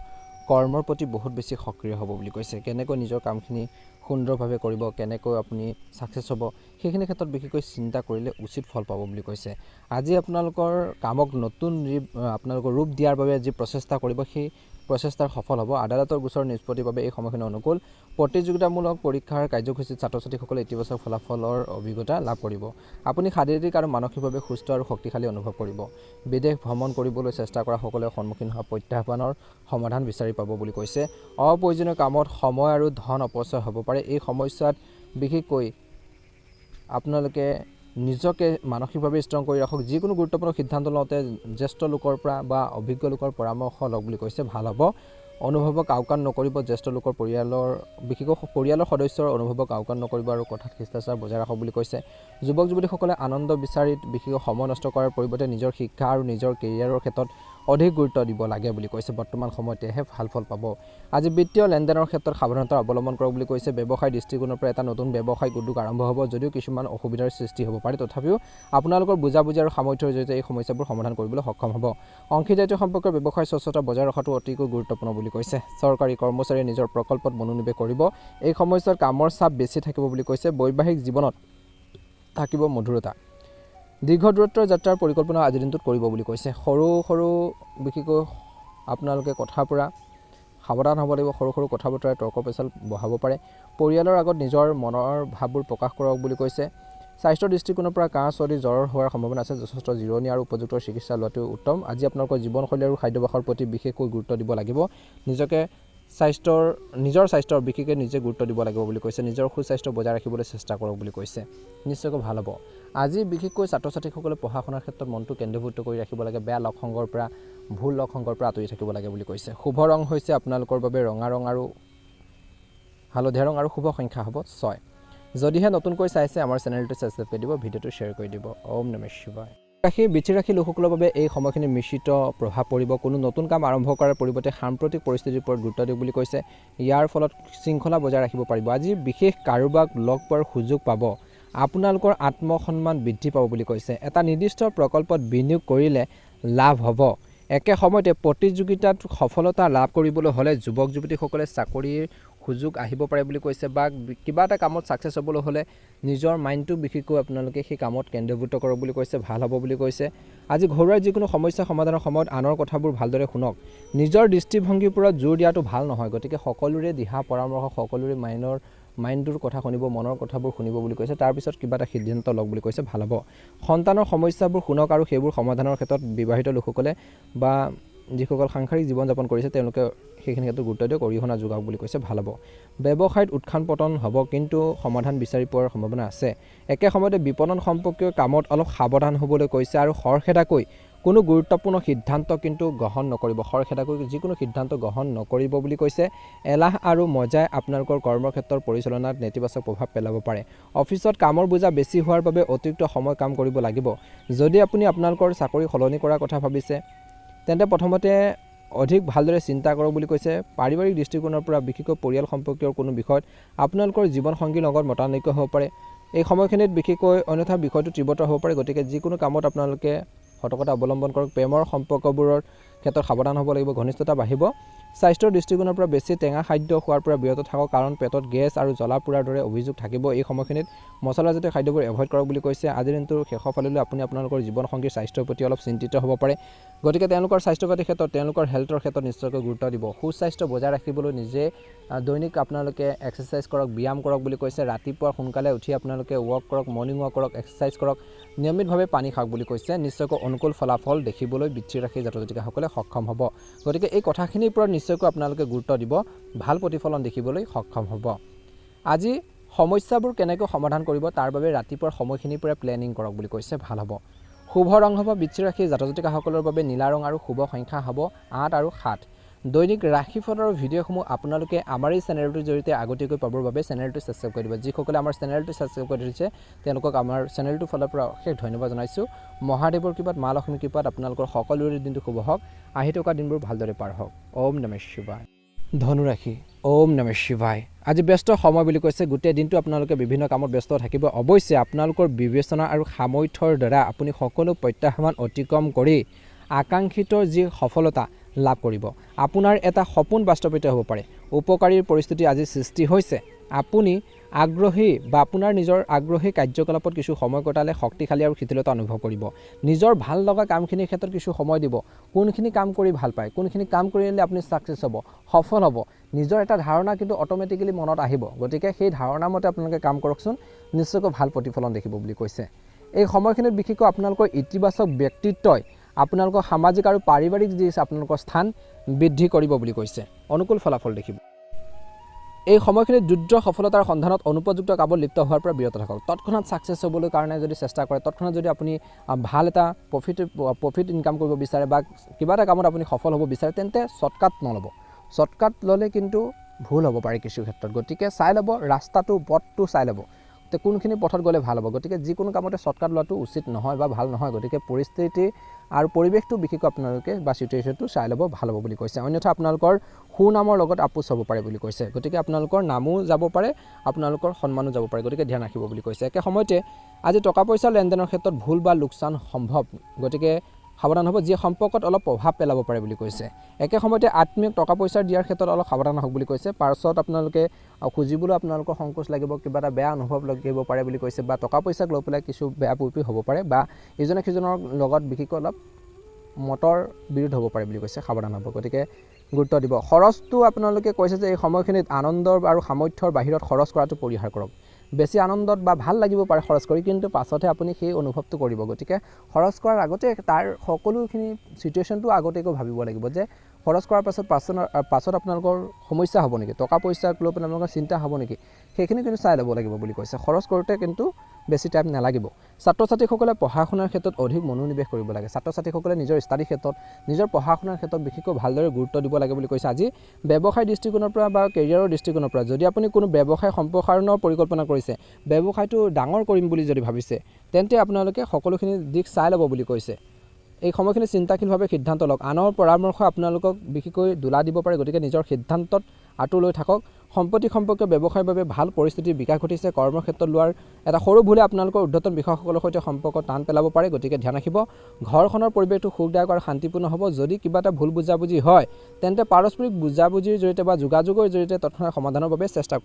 কৰ্মৰ প্ৰতি বহুত বেছি সক্ৰিয় হ'ব বুলি কৈছে। কেনেকৈ নিজৰ কামখিনি সুন্দৰভাৱে কৰিব, কেনেকৈ আপুনি ছাকচেছ হ'ব, সেইখিনি ক্ষেত্ৰত বিশেষকৈ চিন্তা কৰিলে উচিত ফল পাব বুলি কৈছে। আজি আপোনালোকৰ কামক নতুন আপোনালোকৰ ৰূপ দিয়াৰ বাবে যি প্ৰচেষ্টা কৰিব সেই প্ৰচেষ্টাৰ সফল হ'ব। আদালতৰ গোচৰ নিষ্পত্তিৰ বাবে এই সময়খিনি অনুকূল। প্ৰতিযোগিতামূলক পৰীক্ষাৰ কাৰ্যসূচীত ছাত্ৰ ছাত্ৰীসকলে ইতিবাচক ফলাফলৰ অভিজ্ঞতা লাভ কৰিব। আপুনি শাৰীৰিক আৰু মানসিকভাৱে সুস্থ আৰু শক্তিশালী অনুভৱ কৰিব। বিদেশ ভ্ৰমণ কৰিবলৈ চেষ্টা কৰা সকলে সন্মুখীন হোৱা প্ৰত্যাহ্বানৰ সমাধান বিচাৰি পাব বুলি কৈছে। অপ্ৰয়োজনীয় কামত সময় আৰু ধন অপচয় হ'ব পাৰে। এই সমস্যাত বিশেষকৈ আপোনালোকে নিজকে মানসিকভাৱে ষ্ট্ৰং কৰি ৰাখক। যিকোনো গুৰুত্বপূৰ্ণ সিদ্ধান্ত লওঁতে জ্যেষ্ঠ লোকৰ পৰা বা অভিজ্ঞ লোকৰ পৰামৰ্শ লওক বুলি কৈছে, ভাল হ'ব। অনুভৱক আওকাণ নকৰিব। জ্যেষ্ঠ লোকৰ বিশেষকৈ পৰিয়ালৰ সদস্যৰ অনুভৱক আওকাণ নকৰিব আৰু কথাত শিষ্টাচাৰ বজাই ৰাখক বুলি কৈছে। যুৱক যুৱতীসকলে আনন্দ বিচাৰি বিশেষকৈ সময় নষ্ট কৰাৰ পৰিৱৰ্তে নিজৰ শিক্ষা আৰু নিজৰ কেৰিয়াৰৰ ক্ষেত্ৰত অধিক গুৰুত্ব দিব লাগে বুলি কৈছে। বৰ্তমান সময়তেহে ভাল ফল পাব। আজি বিত্তীয় লেনদেনৰ ক্ষেত্ৰত সাৱধানতা অৱলম্বন কৰক বুলি কৈছে। ব্যৱসায় দৃষ্টিকোণৰ পৰা এটা নতুন ব্যৱসায়িক উদ্যোগ আৰম্ভ হ'ব। যদিও কিছুমান অসুবিধাৰ সৃষ্টি হ'ব পাৰে, তথাপিও আপোনালোকৰ বুজাবুজি আৰু সামৰ্থ্যৰ জৰিয়তে এই সমস্যাবোৰ সমাধান কৰিবলৈ সক্ষম হ'ব। অংশীদাৰিত্ব সম্পৰ্কৰ ব্যৱসায় স্বচ্ছতা বজাই ৰখাটো অতিকৈ গুৰুত্বপূৰ্ণ বুলি কৈছে। চৰকাৰী কৰ্মচাৰীয়ে নিজৰ প্ৰকল্পত মনোনিৱেশ কৰিব। এই সময়ছোৱাত কামৰ চাপ বেছি থাকিব বুলি কৈছে। বৈবাহিক জীৱনত থাকিব মধুৰতা। দীৰ্ঘ দূৰত্বৰ যাত্ৰাৰ পৰিকল্পনা আজিৰ দিনটোত কৰিব বুলি কৈছে। সৰু সৰু বিশেষকৈ আপোনালোকে কথাৰ পৰা সাৱধান হ'ব লাগিব। সৰু সৰু কথা বতৰাই তৰ্ক পেচাল বঢ়াব পাৰে। পৰিয়ালৰ আগত নিজৰ মনৰ ভাৱবোৰ প্ৰকাশ কৰক বুলি কৈছে। স্বাস্থ্যৰ দৃষ্টিকোণৰ পৰা কাহ চৰ্দি জ্বৰ হোৱাৰ সম্ভাৱনা আছে। যথেষ্ট জিৰণি আৰু উপযুক্ত চিকিৎসা লোৱাটো উত্তম। আজি আপোনালোকৰ জীৱনশৈলী আৰু খাদ্যাভ্যাসৰ প্ৰতি বিশেষকৈ গুৰুত্ব দিব লাগিব। নিজৰ স্বাস্থ্যৰ বিশেষকৈ নিজে গুৰুত্ব দিব লাগিব বুলি কৈছে। নিজৰ সুস্বাস্থ্য বজাই ৰাখিবলৈ চেষ্টা কৰক বুলি কৈছে। নিশ্চয়কৈ ভাল হ'ব। আজি বিশেষকৈ ছাত্ৰ ছাত্ৰীসকলে পঢ়া শুনাৰ ক্ষেত্ৰত মনটো কেন্দ্ৰীভূত কৰি ৰাখিব লাগে। বেয়া লগ সংগৰ পৰা ভুল লগ সংগৰ পৰা আঁতৰি থাকিব লাগে বুলি কৈছে। শুভ ৰং হৈছে আপোনালোকৰ বাবে ৰঙা ৰং আৰু হালধীয়া ৰং আৰু শুভ সংখ্যা হ'ব 6। যদিহে নতুনকৈ চাইছে আমাৰ চেনেলটো ছাবস্ক্ৰাইব কৰি দিব, ভিডিঅ'টো শ্বেয়াৰ কৰি দিব। ওম নমঃ শিৱায়। বৃশ্চিক ৰাশি লোকসকলৰ বাবে এই সময়খিনি মিশ্ৰিত প্ৰভাৱ পৰিব। কোনো নতুন কাম আৰম্ভ কৰাৰ পৰিৱৰ্তে সাম্প্ৰতিক পৰিস্থিতিৰ ওপৰত গুৰুত্ব দিয়ক বুলি কৈছে। ইয়াৰ ফলত শৃংখলা বজাই ৰাখিব পাৰিব। আজি বিশেষ কাৰোবাক লগ পোৱাৰ সুযোগ পাব। আপোনালোকৰ আত্মসন্মান বৃদ্ধি পাব বুলি কৈছে। এটা নিৰ্দিষ্ট প্ৰকল্পত বিনিয়োগ কৰিলে লাভ হ'ব। একে সময়তে প্ৰতিযোগিতাত সফলতা লাভ কৰিবলৈ হ'লে যুৱক যুৱতীসকলে চাকৰিৰ সুযোগ আহিব পাৰে বুলি কৈছে, বা কিবা এটা কামত ছাকচেছ হ'বলৈ হ'লে নিজৰ মাইণ্ডটো বিশেষকৈ আপোনালোকে সেই কামত কেন্দ্ৰীভূত কৰক বুলি কৈছে। ভাল হ'ব বুলি কৈছে। আজি ঘৰুৱা যিকোনো সমস্যা সমাধানৰ সময়ত আনৰ কথাবোৰ ভালদৰে শুনক। নিজৰ দৃষ্টিভংগীৰ ওপৰত জোৰ দিয়াটো ভাল নহয়। গতিকে সকলোৰে দিহা পৰামৰ্শ, সকলোৰে মাইণ্ডটোৰ কথা শুনিব, মনৰ কথাবোৰ শুনিব বুলি কৈছে। তাৰপিছত কিবা এটা সিদ্ধান্ত লওক বুলি কৈছে। ভাল হ'ব। সন্তানৰ সমস্যাবোৰ শুনক আৰু সেইবোৰ সমাধানৰ ক্ষেত্ৰত বিবাহিত লোকসকলে বা যিসকল সাংসাৰিক জীৱন যাপন কৰিছে তেওঁলোকে সেইখিনি ক্ষেত্ৰত গুৰুত্ব দিয়ক, অৰিহণা যোগাওক বুলি কৈছে। ভাল হ'ব। ব্যৱসায়ত উত্থান পতন হ'ব, কিন্তু সমাধান বিচাৰি পোৱাৰ সম্ভাৱনা আছে। একে সময়তে বিপণন সম্পৰ্কীয় কামত অলপ সাৱধান হ'বলৈ কৈছে আৰু খৰখেদাকৈ কোনো গুৰুত্বপূৰ্ণ সিদ্ধান্ত কিন্তু গ্ৰহণ নকৰিব। খৰখেদাকৈ যিকোনো সিদ্ধান্ত গ্ৰহণ নকৰিব বুলি কৈছে। এলাহ আৰু মজাই আপোনালোকৰ কৰ্মক্ষেত্ৰৰ পৰিচালনাত নেতিবাচক প্ৰভাৱ পেলাব পাৰে। অফিচত কামৰ বোজা বেছি হোৱাৰ বাবে অতিৰিক্ত সময় কাম কৰিব লাগিব। যদি আপুনি আপোনালোকৰ চাকৰি সলনি কৰাৰ কথা ভাবিছে তেন্তে প্ৰথমতে অধিক ভালদৰে চিন্তা কৰক বুলি কৈছে। পাৰিবাৰিক দৃষ্টিকোণৰ পৰা বিশেষকৈ পৰিয়াল সম্পৰ্কীয় কোনো বিষয়ত আপোনালোকৰ জীৱনসংগীৰ লগত মতানৈক্য হ'ব পাৰে। এই সময়খিনিত বিশেষকৈ অন্যথা বিষয়টো তীব্ৰতৰ হ'ব পাৰে। গতিকে যিকোনো কামত আপোনালোকে সতৰ্কতা অৱলম্বন কৰক। প্ৰেমৰ সম্পৰ্কবোৰৰ ক্ষেত্ৰত সাৱধান হ'ব লাগিব। ঘনিষ্ঠতা বাঢ়িব। স্বাস্থ্যৰ দৃষ্টিকোণৰ পৰা বেছি টেঙা খাদ্য খোৱাৰ পৰা বিৰত থাকক, কাৰণ পেটত গেছ আৰু জ্বলা পোৰাৰ দৰে অভিযোগ থাকিব। এই সময়খিনিত মছলাজাতীয় খাদ্যবোৰ এভইড কৰক বুলি কৈছে। আজিৰ দিনটোৰ শেষৰ ফাললৈ আপুনি আপোনালোকৰ জীৱনসংগীৰ স্বাস্থ্যৰ প্ৰতি অলপ চিন্তিত হ'ব পাৰে। গতিকে তেওঁলোকৰ স্বাস্থ্যগত ক্ষেত্ৰত, তেওঁলোকৰ হেল্থৰ ক্ষেত্ৰত নিশ্চয়কৈ গুৰুত্ব দিব। সুস্বাস্থ্য বজাই ৰাখিবলৈ নিজে দৈনিক আপোনালোকে এক্সাৰচাইজ কৰক, ব্যায়াম কৰক বুলি কৈছে। ৰাতিপুৱা সোনকালে উঠি আপোনালোকে ৱাক কৰক, মৰ্ণিং ৱাক কৰক, এক্সাৰচাইজ কৰক, নিয়মিতভাৱে পানী খাওক বুলি কৈছে। নিশ্চয়কৈ অনুকূল ফলাফল দেখিবলৈ বৃশ্চিক ৰাশিৰ জাতক জাতিকাসকলে সক্ষম হ'ব। গতিকে এই কথাখিনিৰ ওপৰত নিশ্চয়কৈ আপোনালোকে গুৰুত্ব দিব, ভাল প্ৰতিফলন দেখিবলৈ সক্ষম হ'ব। আজি সমস্যাবোৰ কেনেকৈ সমাধান কৰিব তাৰ বাবে ৰাতিপুৱাৰ সময়খিনিৰ পৰা প্লেনিং কৰক বুলি কৈছে। ভাল হ'ব। শুভ ৰং হ'ব বৃশ্চিক ৰাশিৰ জাতক জাতিকাসকলৰ বাবে নীলা ৰং আৰু শুভ সংখ্যা হ'ব 8 আৰু 7। দৈনিক ৰাশিফলৰ ভিডিঅ'সমূহ আপোনালোকে আমাৰ এই চেনেলটোৰ জৰিয়তে আগতীয়াকৈ পাবৰ বাবে চেনেলটো ছাবস্ক্ৰাইব কৰি দিব। যিসকলে আমাৰ চেনেলটো ছাবস্ক্ৰাইব কৰি দিছে তেওঁলোকক আমাৰ চেনেলটোৰ ফালৰ পৰা অশেষ ধন্যবাদ জনাইছোঁ। মহাদেৱৰ কৃপাত, মা লক্ষ্মীৰ কৃপাত আপোনালোকৰ সকলোৰে দিনটো শুভ হওক। আহি থকা দিনবোৰ ভালদৰে পাৰ হওক। ওম নমঃ শিৱায়। ধনুৰাশি। ওম নমঃ শিৱায়। আজি ব্যস্ত সময় বুলি কৈছে। গোটেই দিনটো আপোনালোকে বিভিন্ন কামত ব্যস্ত থাকিব। অৱশ্যে আপোনালোকৰ বিবেচনা আৰু সামৰ্থ্যৰ দ্বাৰা আপুনি সকলো প্ৰত্যাহ্বান অতিক্ৰম কৰি আকাংক্ষিত যি সফলতা লাভ কৰিব। আপোনাৰ এটা সপোন বাস্তৱায়িত হ'ব পাৰে। উপকাৰীৰ পৰিস্থিতি আজি সৃষ্টি হৈছে। আপুনি আগ্ৰহী বা আপোনাৰ নিজৰ আগ্ৰহী কাৰ্যকলাপত কিছু সময় কটালে শক্তিশালী আৰু শিথিলতা অনুভৱ কৰিব। নিজৰ ভাল লগা কামখিনিৰ ক্ষেত্ৰত কিছু সময় দিব। কোনখিনি কাম কৰি ভাল পায়, কোনখিনি কাম কৰিলে আপুনি ছাকচেছ হ'ব, সফল হ'ব, নিজৰ এটা ধাৰণা কিন্তু অট'মেটিকেলি মনত আহিব। গতিকে সেই ধাৰণা মতে আপোনালোকে কাম কৰকচোন, নিশ্চয়কৈ ভাল প্ৰতিফলন দেখিব বুলি কৈছে। এই সময়খিনিত বিশেষকৈ আপোনালোকৰ ইতিবাচক ব্যক্তিত্বই আপোনালোকৰ সামাজিক আৰু পাৰিবাৰিক যি আপোনালোকৰ স্থান বৃদ্ধি কৰিব বুলি কৈছে। অনুকূল ফলাফল দেখিব। এই সময়খিনিত দ্ৰুত সফলতাৰ সন্ধানত অনুপযুক্ত কামত লিপ্ত হোৱাৰ পৰা বিৰত থাকক। তৎক্ষণাত ছাকচেছ হ'বলৈ কাৰণে যদি চেষ্টা কৰে, তৎক্ষণাত যদি আপুনি ভাল এটা প্ৰফিট ইনকাম কৰিব বিচাৰে বা কিবা এটা কামত আপুনি সফল হ'ব বিচাৰে তেন্তে শ্বৰ্টকাট নল'ব। শ্বৰ্টকাট ল'লে কিন্তু ভুল হ'ব পাৰে কিছু ক্ষেত্ৰত। গতিকে চাই ল'ব, ৰাস্তাটো পথটো চাই ল'ব কোনখিনি পথত গ'লে ভাল হ'ব। গতিকে যিকোনো কামতে শ্বৰ্টকাট লোৱাটো উচিত নহয় বা ভাল নহয়। গতিকে পৰিস্থিতি আৰু পৰিৱেশটো বিশেষকৈ আপোনালোকে বা চিটুৱেশ্যনটো চাই ল'ব, ভাল হ'ব বুলি কৈছে। অন্যথা আপোনালোকৰ সুনামৰ লগত আপোচ হ'ব পাৰে বুলি কৈছে। গতিকে আপোনালোকৰ নামো যাব পাৰে, আপোনালোকৰ সন্মানো যাব পাৰে। গতিকে ধ্যান ৰাখিব বুলি কৈছে। একে সময়তে আজি টকা পইচা লেনদেনৰ ক্ষেত্ৰত ভুল বা লোকচান সম্ভৱ। গতিকে সাৱধান হ'ব, যিয়ে সম্পৰ্কত অলপ প্ৰভাৱ পেলাব পাৰে বুলি কৈছে। একে সময়তে আত্মীয়ক টকা পইচা দিয়াৰ ক্ষেত্ৰত অলপ সাৱধান হওক বুলি কৈছে। পাছত আপোনালোকে খুজিবলৈ আপোনালোকৰ সংকোচ লাগিব, কিবা এটা বেয়া অনুভৱ লাগিব পাৰে বুলি কৈছে, বা টকা পইচাক লৈ পেলাই কিছু বেয়া পুৰপি হ'ব পাৰে, বা ইজনে সিজনৰ লগত বিশেষকৈ অলপ মতৰ বিৰোধ হ'ব পাৰে বুলি কৈছে, সাৱধান হ'ব, গতিকে গুৰুত্ব দিব। খৰচটো আপোনালোকে কৈছে যে এই সময়খিনিত আনন্দৰ আৰু সামৰ্থ্যৰ বাহিৰত খৰচ কৰাটো পৰিহাৰ কৰক। বেছি আনন্দত বা ভাল লাগিব পাৰে খৰচ কৰি, কিন্তু পাছতহে আপুনি সেই অনুভৱটো কৰিব, গতিকে খৰচ কৰাৰ আগতে তাৰ সকলোখিনি চিটুৱেশ্যনটো আগতীয়াকৈ ভাবিব লাগিব যে খৰচ কৰাৰ পাছত আপোনালোকৰ সমস্যা হ'ব নেকি, টকা পইচাক লৈ পেলাই আপোনালোকৰ চিন্তা হ'ব নেকি, সেইখিনি কিন্তু চাই ল'ব লাগিব বুলি কৈছে। খৰচ কৰোঁতে কিন্তু বেছি টাইম নালাগিব। ছাত্ৰ ছাত্ৰীসকলে পঢ়া শুনাৰ ক্ষেত্ৰত অধিক মনোনিৱেশ কৰিব লাগে। ছাত্ৰ ছাত্ৰীসকলে নিজৰ ষ্টাডি ক্ষেত্ৰত, নিজৰ পঢ়া শুনাৰ ক্ষেত্ৰত বিশেষকৈ ভালদৰে গুৰুত্ব দিব লাগে বুলি কৈছে। আজি ব্যৱসায় দৃষ্টিকোণৰ পৰা বা কেৰিয়াৰৰ দৃষ্টিকোণৰ পৰা যদি আপুনি কোনো ব্যৱসায় সম্প্ৰসাৰণৰ পৰিকল্পনা কৰিছে, ব্যৱসায়টো ডাঙৰ কৰিম বুলি যদি ভাবিছে, তেন্তে আপোনালোকে সকলোখিনি দিশ চাই ল'ব বুলি কৈছে। এই সময়খিনি চিন্তাশীলভাৱে সিদ্ধান্ত লওক। আনৰ পৰামৰ্শ আপোনালোকক বিশেষকৈ দোলা দিব পাৰে, গতিকে নিজৰ সিদ্ধান্তত আঁতৰি লৈ থাকক। সম্পত্তি সম্পৰ্কীয় ব্যৱসায়ৰ বাবে ভাল পৰিস্থিতিৰ বিকাশ ঘটিছে। কৰ্মক্ষেত্ৰত লোৱাৰ এটা সৰু ভুলে আপোনালোকৰ ঊৰ্ধ্বতন বিষয়াসকলৰ সৈতে সম্পৰ্ক টান পেলাব পাৰে, গতিকে ধ্যান ৰাখিব। ঘৰখনৰ পৰিৱেশটো সুখদায়ক আৰু শান্তিপূৰ্ণ হ'ব। যদি কিবা এটা ভুল বুজাবুজি হয়, তেন্তে পাৰস্পৰিক বুজাবুজিৰ জৰিয়তে বা যোগাযোগৰ জৰিয়তে তৎক্ষণাৎ সমাধানৰ বাবে চেষ্টা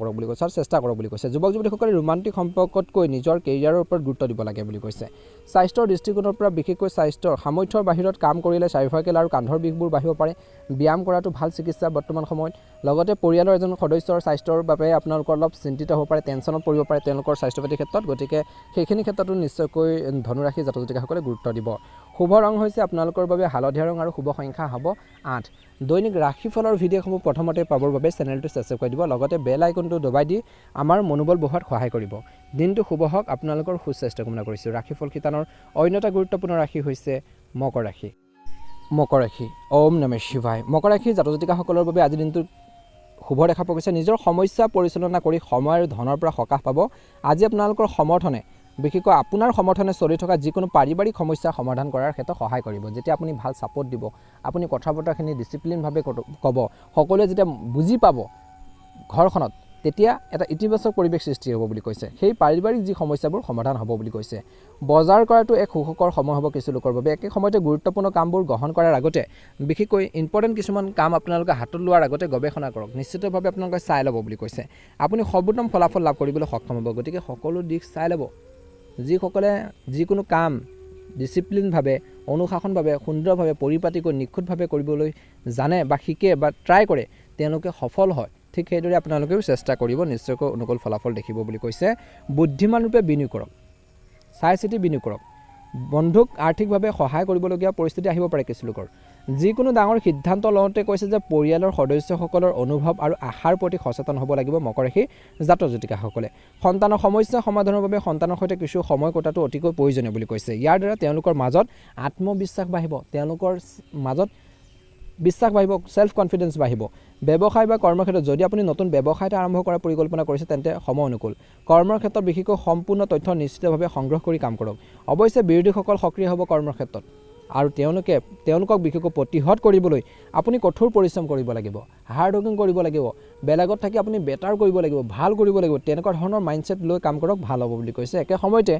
কৰক বুলি কৈছে। যুৱক যুৱতীসকলে ৰোমান্টিক সম্পৰ্কতকৈ নিজৰ কেৰিয়াৰৰ ওপৰত গুৰুত্ব দিব লাগে বুলি কৈছে। স্বাস্থ্যৰ দৃষ্টিকোণৰ পৰা বিশেষকৈ স্বাস্থ্যৰ সামৰ্থ্যৰ বাহিৰত কাম কৰিলে চাৰ্ভাইকেল আৰু কান্ধৰ বিষবোৰ বাঢ়িব পাৰে। ব্যায়াম কৰাটো ভাল চিকিৎসা বৰ্তমান সময়ত। লগতে পৰিয়ালৰ এজন সদস্যৰ স্বাস্থ্যৰ বাবে আপোনালোকৰ অলপ চিন্তিত হ'ব পাৰে, টেনশ্যনত পৰিব পাৰে তেওঁলোকৰ স্বাস্থ্য পাতিৰ ক্ষেত্ৰত, গতিকে সেইখিনি ক্ষেত্ৰতো নিশ্চয়কৈ ধনুৰাশি জাতক জাতিকাসকলে গুৰুত্ব দিব। শুভ ৰং হৈছে আপোনালোকৰ বাবে হালধীয়া ৰং আৰু শুভ সংখ্যা হ'ব 8। দৈনিক ৰাশিফলৰ ভিডিঅ'সমূহ প্ৰথমতে পাবৰ বাবে চেনেলটো ছাবস্ক্ৰাইব কৰি দিব, লগতে বেল আইকনটো দবাই দি আমাৰ মনোবল বঢ়োৱাত সহায় কৰিব। দিনটো শুভ হওক, আপোনালোকৰ সুস্বাস্থ্য কামনা কৰিছোঁ। ৰাশিফল শিতানৰ অন্য এটা গুৰুত্বপূৰ্ণ ৰাশি হৈছে মকৰ ৰাশি। মকৰ ৰাশি, ওম নমঃ শিৱায়। মকৰ ৰাশিৰ জাতক জাতিকাসকলৰ বাবে আজিৰ দিনটো শুভ দেখা পোৱা গৈছে। নিজৰ সমস্যা পৰিচালনা কৰি সময় আৰু ধনৰ পৰা সকাহ পাব। আজি আপোনালোকৰ সমৰ্থনে, বিশেষকৈ আপোনাৰ সমৰ্থনে চলি থকা যিকোনো পাৰিবাৰিক সমস্যা সমাধান কৰাৰ ক্ষেত্ৰত সহায় কৰিব। যেতিয়া আপুনি ভাল ছাপোৰ্ট দিব, আপুনি কথা বতৰাখিনি ডিচিপ্লিনভাৱে ক'ব, সকলোৱে যেতিয়া বুজি পাব ঘৰখনত, তেতিয়া এটা ইতিবাচক পৰিৱেশ সৃষ্টি হ'ব বুলি কৈছে। সেই পাৰিবাৰিক যি সমস্যাবোৰ সমাধান হ'ব বুলি কৈছে। বজাৰ কৰাটো এক সুখকৰ সময় হ'ব কিছু লোকৰ বাবে। একে সময়তে গুৰুত্বপূৰ্ণ কামবোৰ গ্ৰহণ কৰাৰ আগতে, বিশেষকৈ ইম্পৰ্টেণ্ট কিছুমান কাম আপোনালোকে হাতত লোৱাৰ আগতে গৱেষণা কৰক। নিশ্চিতভাৱে আপোনালোকে চাই ল'ব বুলি কৈছে। আপুনি সৰ্বোত্তম ফলাফল লাভ কৰিবলৈ সক্ষম হ'ব, গতিকে সকলো দিশ চাই ল'ব। যিসকলে যিকোনো কাম ডিচিপ্লিনভাৱে, অনুশাসনভাৱে, সুন্দৰভাৱে, পৰিপাটিকৈ, নিখুঁতভাৱে কৰিবলৈ জানে বা শিকে বা ট্ৰাই কৰে, তেওঁলোকে সফল হয়। ঠিক সেইদৰে আপোনালোকেও চেষ্টা কৰিব, নিশ্চয়কৈ অনুকূল ফলাফল দেখিব বুলি কৈছে। বুদ্ধিমান ৰূপে বিনিয়োগ কৰক, চাই চিতি বিনিয়োগ কৰক। বন্ধুক আৰ্থিকভাৱে সহায় কৰিবলগীয়া পৰিস্থিতি আহিব পাৰে কিছু লোকৰ। যিকোনো ডাঙৰ সিদ্ধান্ত লওঁতে কৈছে যে পৰিয়ালৰ সদস্যসকলৰ অনুভৱ আৰু আশাৰ প্ৰতি সচেতন হ'ব লাগিব মকৰ ৰাশিৰ জাতক জাতিকাসকলে। সন্তানৰ সমস্যা সমাধানৰ বাবে সন্তানৰ সৈতে কিছু সময় কটাটো অতিকৈ প্ৰয়োজনীয় বুলি কৈছে। ইয়াৰ দ্বাৰা তেওঁলোকৰ মাজত আত্মবিশ্বাস বাঢ়িব, তেওঁলোকৰ মাজত বিশ্বাস বাঢ়িব, ছেল্ফ কনফিডেন্স বাঢ়িব। ব্যৱসায় বা কৰ্মক্ষেত্ৰত যদি আপুনি নতুন ব্যৱসায় এটা আৰম্ভ কৰাৰ পৰিকল্পনা কৰিছে, তেন্তে সময় অনুকূল। কৰ্মৰ ক্ষেত্ৰত বিশেষকৈ সম্পূৰ্ণ তথ্য নিশ্চিতভাৱে সংগ্ৰহ কৰি কাম কৰক। অৱশ্যে বিৰোধীসকল সক্ৰিয় হ'ব কৰ্মক্ষেত্ৰত, আৰু তেওঁলোকক বিশেষকৈ প্ৰতিহত কৰিবলৈ আপুনি কঠোৰ পৰিশ্ৰম কৰিব লাগিব, হাৰ্ড ৱৰ্কিং কৰিব লাগিব, বেলেগত থাকি আপুনি বেটাৰ কৰিব লাগিব, ভাল কৰিব লাগিব। তেনেকুৱা ধৰণৰ মাইণ্ডছেট লৈ কাম কৰক, ভাল হ'ব বুলি কৈছে। একে সময়তে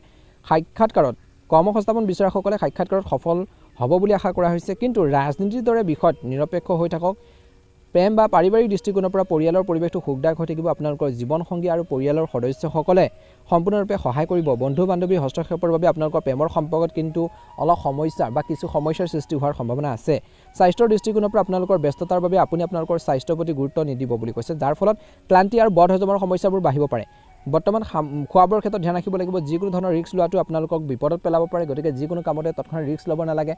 সাক্ষাৎকাৰত, কৰ্মসংস্থাপন বিচৰাসকলে সাক্ষাৎকাৰত সফল হ'ব বুলি আশা কৰা হৈছে। কিন্তু ৰাজনীতিৰ দৰে বিষয়ত নিৰপেক্ষ হৈ থাকক। প্ৰেম বা পাৰিবাৰিক দৃষ্টিকোণৰ পৰা পৰিয়ালৰ পৰিৱেশটো সুখদায়ক হৈ থাকিব। আপোনালোকৰ জীৱনসংগী আৰু পৰিয়ালৰ সদস্যসকলে সম্পূৰ্ণৰূপে সহায় কৰিব। বন্ধু বান্ধৱীৰ হস্তক্ষেপৰ বাবে আপোনালোকৰ প্ৰেমৰ সম্পৰ্কত কিন্তু অলপ সমস্যা বা কিছু সমস্যাৰ সৃষ্টি হোৱাৰ সম্ভাৱনা আছে। স্বাস্থ্যৰ দৃষ্টিকোণৰ পৰা আপোনালোকৰ ব্যস্ততাৰ বাবে আপুনি আপোনালোকৰ স্বাস্থ্যৰ প্ৰতি গুৰুত্ব নিদিব বুলি কৈছে, যাৰ ফলত ক্লান্তি আৰু বদ হজমৰ সমস্যাবোৰ বাঢ়িব পাৰে। বৰ্তমান খোৱা বোৱাৰ ক্ষেত্ৰত ধ্যান ৰাখিব লাগিব। যিকোনো ধৰণৰ ৰিস্ক লোৱাটো আপোনালোকক বিপদত পেলাব পাৰে, গতিকে যিকোনো কামতে তৎক্ষণাৎ ৰিস্ক ল'ব নালাগে।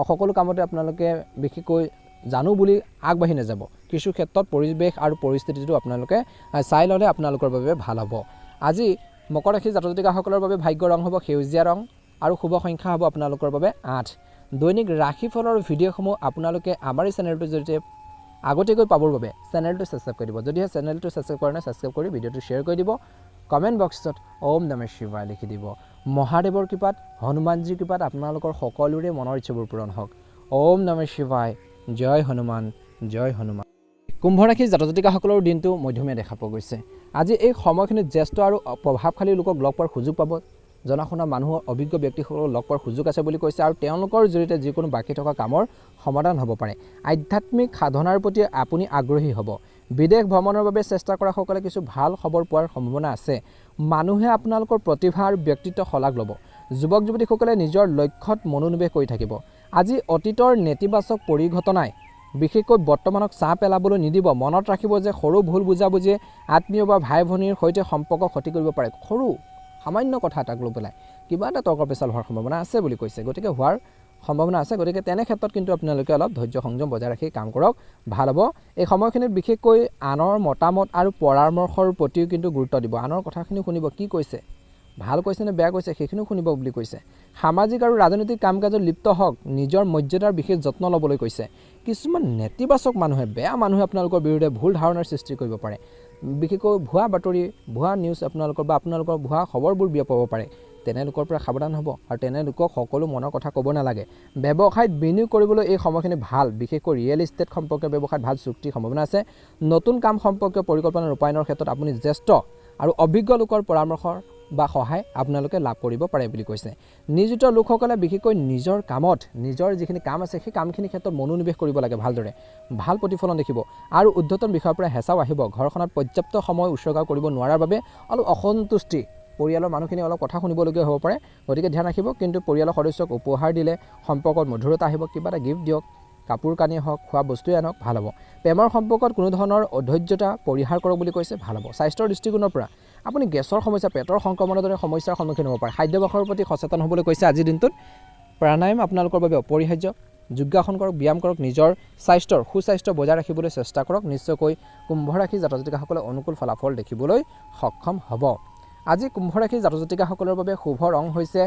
সকলো কামতে আপোনালোকে বিশেষকৈ জানো বুলি আগবাঢ়ি নাযাব। কিছু ক্ষেত্ৰত পৰিৱেশ আৰু পৰিস্থিতিটো আপোনালোকে চাই ল'লে আপোনালোকৰ বাবে ভাল হ'ব। আজি মকৰ ৰাশিৰ জাতক জাতিকাসকলৰ বাবে ভাগ্য ৰং হ'ব সেউজীয়া ৰং আৰু শুভ সংখ্যা হ'ব আপোনালোকৰ বাবে 8। দৈনিক ৰাশিফলৰ ভিডিঅ'সমূহ আপোনালোকে আমাৰ এই চেনেলটোৰ জৰিয়তে আগতীয়াকৈ পাবৰ বাবে চেনেলটো ছাবস্ক্ৰাইব কৰি দিব। যদিহে চেনেলটো ছাবস্ক্ৰাইব কৰা নাই, ছাবস্ক্ৰাইব কৰি ভিডিঅ'টো শ্বেয়াৰ কৰি দিব। কমেণ্ট বক্সত ওম নমঃ শিৱায় লিখি দিব। মহাদেৱৰ কৃপাত, হনুমানজীৰ কৃপাত আপোনালোকৰ সকলোৰে মনৰ ইচ্ছাবোৰ পূৰণ হওক। ওম নমঃ শিৱায়। জয় হনুমান, জয় হনুমান। কুম্ভ ৰাশিৰ জাতক জাতিকাসকলৰ দিনটো মধ্যমীয়া দেখা পোৱা গৈছে। আজি এই সময়খিনিত জ্যেষ্ঠ আৰু প্ৰভাৱশালী লোকক লগ পোৱাৰ সুযোগ পাব। জনা শুনা মানুহৰ অভিজ্ঞ ব্যক্তিসকলক লগ পোৱাৰ সুযোগ আছে বুলি কৈছে আৰু তেওঁলোকৰ জৰিয়তে যিকোনো বাকী থকা কামৰ সমাধান হ'ব পাৰে। আধ্যাত্মিক সাধনাৰ প্ৰতি আপুনি আগ্ৰহী হ'ব। বিদেশ ভ্ৰমণৰ বাবে চেষ্টা কৰা সকলে কিছু ভাল খবৰ পোৱাৰ সম্ভাৱনা আছে। মানুহে আপোনালোকৰ প্ৰতিভা আৰু ব্যক্তিত্ব শলাগ ল'ব। যুৱক যুৱতীসকলে নিজৰ লক্ষ্যত মনোনিৱেশ কৰি থাকিব। আজি অতীতৰ নেতিবাচক পৰিঘটনাই বিশেষকৈ বৰ্তমানক চাহ পেলাবলৈ নিদিব। মনত ৰাখিব যে সৰু ভুল বুজাবুজিয়ে আত্মীয় বা ভাই ভনীৰ সৈতে সম্পৰ্ক ক্ষতি কৰিব পাৰে। সৰু সামান্য কথা এটাক লৈ পেলাই কিবা এটা তৰ্ক পেচাল হোৱাৰ সম্ভাৱনা আছে বুলি কৈছে। গতিকে হোৱাৰ সম্ভাৱনা আছে। গতিকে তেনে ক্ষেত্ৰত কিন্তু আপোনালোকে অলপ ধৈৰ্য সংযম বজাই ৰাখি কাম কৰক, ভাল হ'ব। এই সময়খিনিত বিশেষকৈ আনৰ মতামত আৰু পৰামৰ্শৰ প্ৰতিও কিন্তু গুৰুত্ব দিব। আনৰ কথাখিনি শুনিব, কি কৈছে, ভাল কৈছে নে বেয়া কৈছে সেইখিনিও শুনিব বুলি কৈছে। সামাজিক আৰু ৰাজনৈতিক কাম কাজত লিপ্ত হওক, নিজৰ মৰ্যাদাৰ বিশেষ যত্ন ল'বলৈ কৈছে। কিছুমান নেতিবাচক মানুহে, বেয়া মানুহে আপোনালোকৰ বিৰুদ্ধে ভুল ধাৰণাৰ সৃষ্টি কৰিব পাৰে। বিশেষকৈ ভুৱা বাতৰি, ভুৱা নিউজ আপোনালোকৰ ভুৱা খবৰবোৰ বিয়পাব পাৰে। তেনেলোকৰ পৰা সাৱধান হ'ব আৰু তেনেলোকক সকলো মনৰ কথা ক'ব নালাগে। ব্যৱসায়ত বিনিয়োগ কৰিবলৈ এই সময়খিনি ভাল। বিশেষকৈ ৰিয়েল ইষ্টেট সম্পৰ্কীয় ব্যৱসায়ত ভাল চুক্তিৰ সম্ভাৱনা আছে। নতুন কাম সম্পৰ্কীয় পৰিকল্পনা ৰূপায়ণৰ ক্ষেত্ৰত আপুনি জ্যেষ্ঠ আৰু অভিজ্ঞ লোকৰ পৰামৰ্শৰ বা সহায় আপোনালোকে লাভ কৰিব পাৰে বুলি কৈছে। নিয়োজিত লোকসকলে বিশেষকৈ নিজৰ কামত, নিজৰ যিখিনি কাম আছে সেই কামখিনিৰ ক্ষেত্ৰত মনোনিৱেশ কৰিব লাগে ভালদৰে। ভাল প্ৰতিফলন দেখিব আৰু উদ্ধতন বিষয়ৰ পৰা হেঁচাও আহিব। ঘৰখনত পৰ্যাপ্ত সময় উৎসৰ্গা কৰিব নোৱাৰাৰ বাবে অলপ অসন্তুষ্টি, পৰিয়ালৰ মানুহখিনি অলপ কথা শুনিবলগীয়া হ'ব পাৰে। গতিকে ধ্যান ৰাখিব। কিন্তু পৰিয়ালৰ সদস্যক উপহাৰ দিলে সম্পৰ্কত মধুৰতা আহিব। কিবা এটা গিফ্ট দিয়ক, কাপোৰ কানি হওক, খোৱা বস্তুৱে আনক, ভাল হ'ব। প্ৰেমৰ সম্পৰ্কত কোনো ধৰণৰ অধৈৰ্যতা পৰিহাৰ কৰক বুলি কৈছে, ভাল হ'ব। স্বাস্থ্যৰ দৃষ্টিকোণৰ পৰা আপুনি গেছৰ সমস্যা, পেটৰ সংক্ৰমণৰ দৰে সমস্যাৰ সন্মুখীন হ'ব পাৰে। খাদ্যাভ্যাসৰ প্ৰতি সচেতন হ'বলৈ কৈছে আজিৰ দিনটোত। প্ৰাণায়াম আপোনালোকৰ বাবে অপৰিহাৰ্য। যোগাসন কৰক, ব্যায়াম কৰক, নিজৰ স্বাস্থ্যৰ সুস্বাস্থ্য বজাই ৰাখিবলৈ চেষ্টা কৰক। নিশ্চয়কৈ কুম্ভ ৰাশি জাতক জাতিকাসকলে অনুকূল ফলাফল দেখিবলৈ সক্ষম হ'ব। আজি কুম্ভ ৰাশিৰ জাতক জাতিকাসকলৰ বাবে শুভ ৰং হৈছে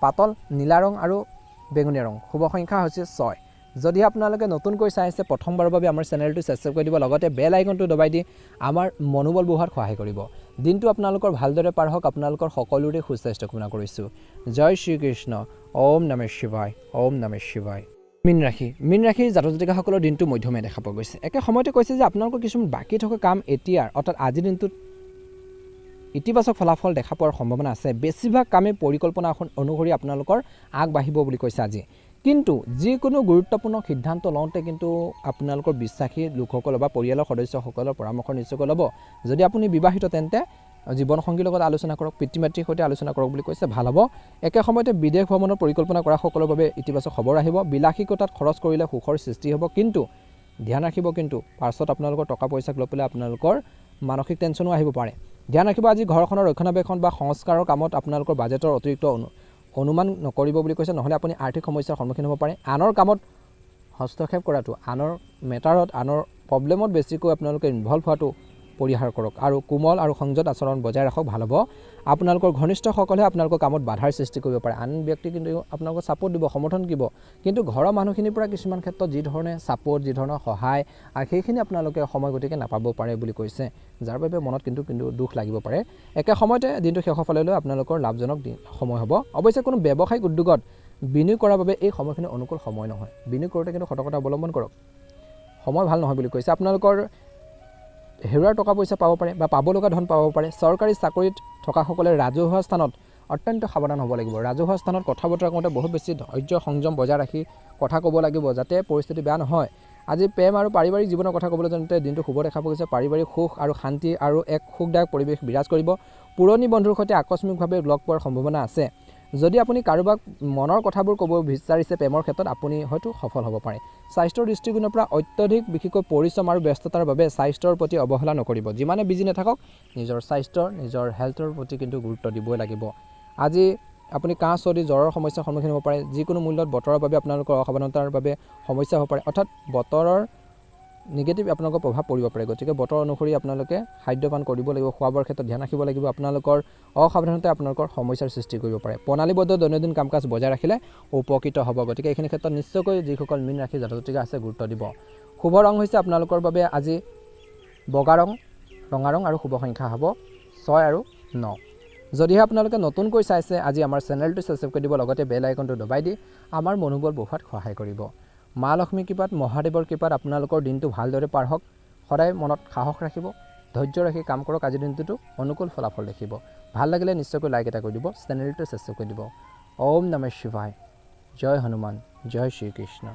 পাতল নীলা ৰং আৰু বেঙুনীয়া ৰং। শুভ সংখ্যা হৈছে 6। যদি আপোনালোকে নতুনকৈ চাই আছে, প্ৰথমবাৰৰ বাবে আমাৰ চেনেলটো ছাবস্ক্ৰাইব কৰি দিব, লগতে বেল আইকনটো দবাই দি আমাৰ মনোবল বঢ়োৱাত সহায় কৰিব। দিনটো আপোনালোকৰ ভালদৰে পাৰ হওক। আপোনালোকৰ সকলোৰে সুস্বাস্থ্য কামনা কৰিছোঁ। জয় শ্ৰীকৃষ্ণ। ওম নমঃ শিৱায়, ওম নমঃ শিৱায়। মীন ৰাশিৰ জাতক জাতিকাসকলৰ দিনটো মধ্যমীয়া দেখা পোৱা গৈছে। একে সময়তে কৈছে যে আপোনালোকৰ কিছুমান বাকী থকা কাম এতিয়াৰ অৰ্থাৎ আজিৰ দিনটোত ইতিবাচক ফলাফল দেখা পোৱাৰ সম্ভাৱনা আছে। বেছিভাগ কামেই পৰিকল্পনা অনুসৰি আপোনালোকৰ আগবাঢ়িব বুলি কৈছে আজি। কিন্তু যিকোনো গুৰুত্বপূৰ্ণ সিদ্ধান্ত লওঁতে কিন্তু আপোনালোকৰ বিশ্বাসী লোকসকল বা পৰিয়ালৰ সদস্যসকলৰ পৰামৰ্শ নিশ্চয়কৈ ল'ব। যদি আপুনি বিবাহিত তেন্তে জীৱনসংগীৰ লগত আলোচনা কৰক, পিতৃ মাতৃৰ সৈতে আলোচনা কৰক বুলি কৈছে, ভাল হ'ব। একে সময়তে বিদেশ ভ্ৰমণৰ পৰিকল্পনা কৰা সকলৰ বাবে ইতিবাচক খবৰ আহিব। বিলাসিকতাত খৰচ কৰিলে সুখৰ সৃষ্টি হ'ব। কিন্তু ধ্যান ৰাখিব, কিন্তু পাছত আপোনালোকৰ টকা পইচাক লৈ পেলাই আপোনালোকৰ মানসিক টেনশ্যনো আহিব পাৰে। ধ্যান ৰাখিব। আজি ঘৰখনৰ ৰক্ষণাবেক্ষণ বা সংস্কাৰৰ কামত আপোনালোকৰ বাজেটৰ অতিৰিক্ত অনুমান নকৰিব বুলি কৈছে, নহ'লে আপুনি আৰ্থিক সমস্যাৰ সন্মুখীন হ'ব পাৰে। আনৰ কামত হস্তক্ষেপ কৰাটো, আনৰ মেটাৰত, আনৰ প্ৰব্লেমত বেছিকৈ আপোনালোকে ইনভলভ হোৱাটো পৰিহাৰ কৰক আৰু কোমল আৰু সংযত আচৰণ বজাই ৰাখক, ভাল হ'ব। আপোনালোকৰ ঘনিষ্ঠসকলেহে আপোনালোকৰ কামত বাধাৰ সৃষ্টি কৰিব পাৰে। আন ব্যক্তি কিন্তু আপোনালোকক ছাপোৰ্ট দিব, সমৰ্থন দিব। কিন্তু ঘৰৰ মানুহখিনিৰ পৰা কিছুমান ক্ষেত্ৰত যি ধৰণে ছাপোৰ্ট, যি ধৰণৰ সহায় আৰু সেইখিনি আপোনালোকে সময় গতিকে নাপাব পাৰে বুলি কৈছে, যাৰ বাবে মনত কিন্তু দুখ লাগিব পাৰে। একে সময়তে দিনটো শেষৰ ফাললৈ আপোনালোকৰ লাভজনক সময় হ'ব। অৱশ্যে কোনো ব্যৱসায়িক উদ্যোগত বিনিয়োগ কৰাৰ বাবে এই সময়খিনি অনুকূল সময় নহয়। বিনিয়োগ কৰোঁতে কিন্তু সতৰ্কতা অৱলম্বন কৰক, সময় ভাল নহয় বুলি কৈছে। আপোনালোকৰ হেৰুৱাৰ টকা পইচা পাব পাৰে বা পাব লগা ধন পাব পাৰে। চৰকাৰী চাকৰিত থকাসকলে ৰাজহুৱা স্থানত অত্যন্ত সাৱধান হ'ব লাগিব। ৰাজহুৱা স্থানত কথা বতৰা কওঁতে বহুত বেছি ধৈৰ্য সংযম বজাই ৰাখি কথা ক'ব লাগিব, যাতে পৰিস্থিতি বেয়া নহয়। আজি প্ৰেম আৰু পাৰিবাৰিক জীৱনৰ কথা ক'বলৈ যাওঁতে দিনটো শুভ দেখা পোৱা গৈছে। পাৰিবাৰিক সুখ আৰু শান্তি আৰু এক সুখদায়ক পৰিৱেশ বিৰাজ কৰিব। পুৰণি বন্ধুৰ সৈতে আকস্মিকভাৱে লগ পোৱাৰ সম্ভাৱনা আছে। যদি আপুনি কাৰোবাক মনৰ কথাবোৰ ক'ব বিচাৰিছে প্ৰেমৰ ক্ষেত্ৰত, আপুনি হয়তো সফল হ'ব পাৰে। স্বাস্থ্যৰ দৃষ্টিকোণৰ পৰা অত্যধিক বিশেষকৈ পৰিশ্ৰম আৰু ব্যস্ততাৰ বাবে স্বাস্থ্যৰ প্ৰতি অৱহেলা নকৰিব। যিমানে বিজি নাথাকক, নিজৰ স্বাস্থ্যৰ, নিজৰ হেল্থৰ প্ৰতি কিন্তু গুৰুত্ব দিবই লাগিব। আজি আপুনি কাহ চৰ্দি জ্বৰৰ সমস্যাৰ সন্মুখীন হ'ব পাৰে। যিকোনো মূল্যত বতৰৰ বাবে আপোনালোকৰ অসাৱধানতাৰ বাবে সমস্যা হ'ব পাৰে, অৰ্থাৎ বতৰৰ নিগেটিভ আপোনালোকৰ প্ৰভাৱ পৰিব পাৰে। গতিকে বতৰ অনুসৰি আপোনালোকে খাদ্যপান কৰিব লাগিব, খোৱা বোৱাৰ ক্ষেত্ৰত ধ্যান ৰাখিব লাগিব। আপোনালোকৰ অসাৱধানতাই আপোনালোকৰ সমস্যাৰ সৃষ্টি কৰিব পাৰে। প্ৰণালীবদ্ধ দৈনন্দিন কাম কাজ বজাই ৰাখিলে উপকৃত হ'ব। গতিকে এইখিনি ক্ষেত্ৰত নিশ্চয়কৈ যিসকল মীন ৰাশি জাতক জাতিকা আছে গুৰুত্ব দিব। শুভ ৰং হৈছে আপোনালোকৰ বাবে আজি বগা ৰং, ৰঙা ৰং আৰু শুভ সংখ্যা হ'ব 6 আৰু 9। যদিহে আপোনালোকে নতুনকৈ চাইছে, আজি আমাৰ চেনেলটো ছাবস্ক্ৰাইব কৰি দিব, লগতে বেল আইকনটো দবাই দি আমাৰ মনোবল বঢ়োৱাত সহায় কৰিব। মা লক্ষ্মীৰ কৃপাত, মহাদেৱৰ কৃপাত আপোনালোকৰ দিনটো ভালদৰে পাৰ হওক। সদায় মনত সাহস ৰাখিব, ধৈৰ্য ৰাখি কাম কৰক, আজিৰ দিনটোতো অনুকূল ফলাফল দেখিব। ভাল লাগিলে নিশ্চয়কৈ লাইক এটা কৰি দিব, চেনেলটো ছাবস্ক্ৰাইব কৰি দিব। ওম নমঃ শিৱায়। জয় হনুমান, জয় শ্ৰীকৃষ্ণ।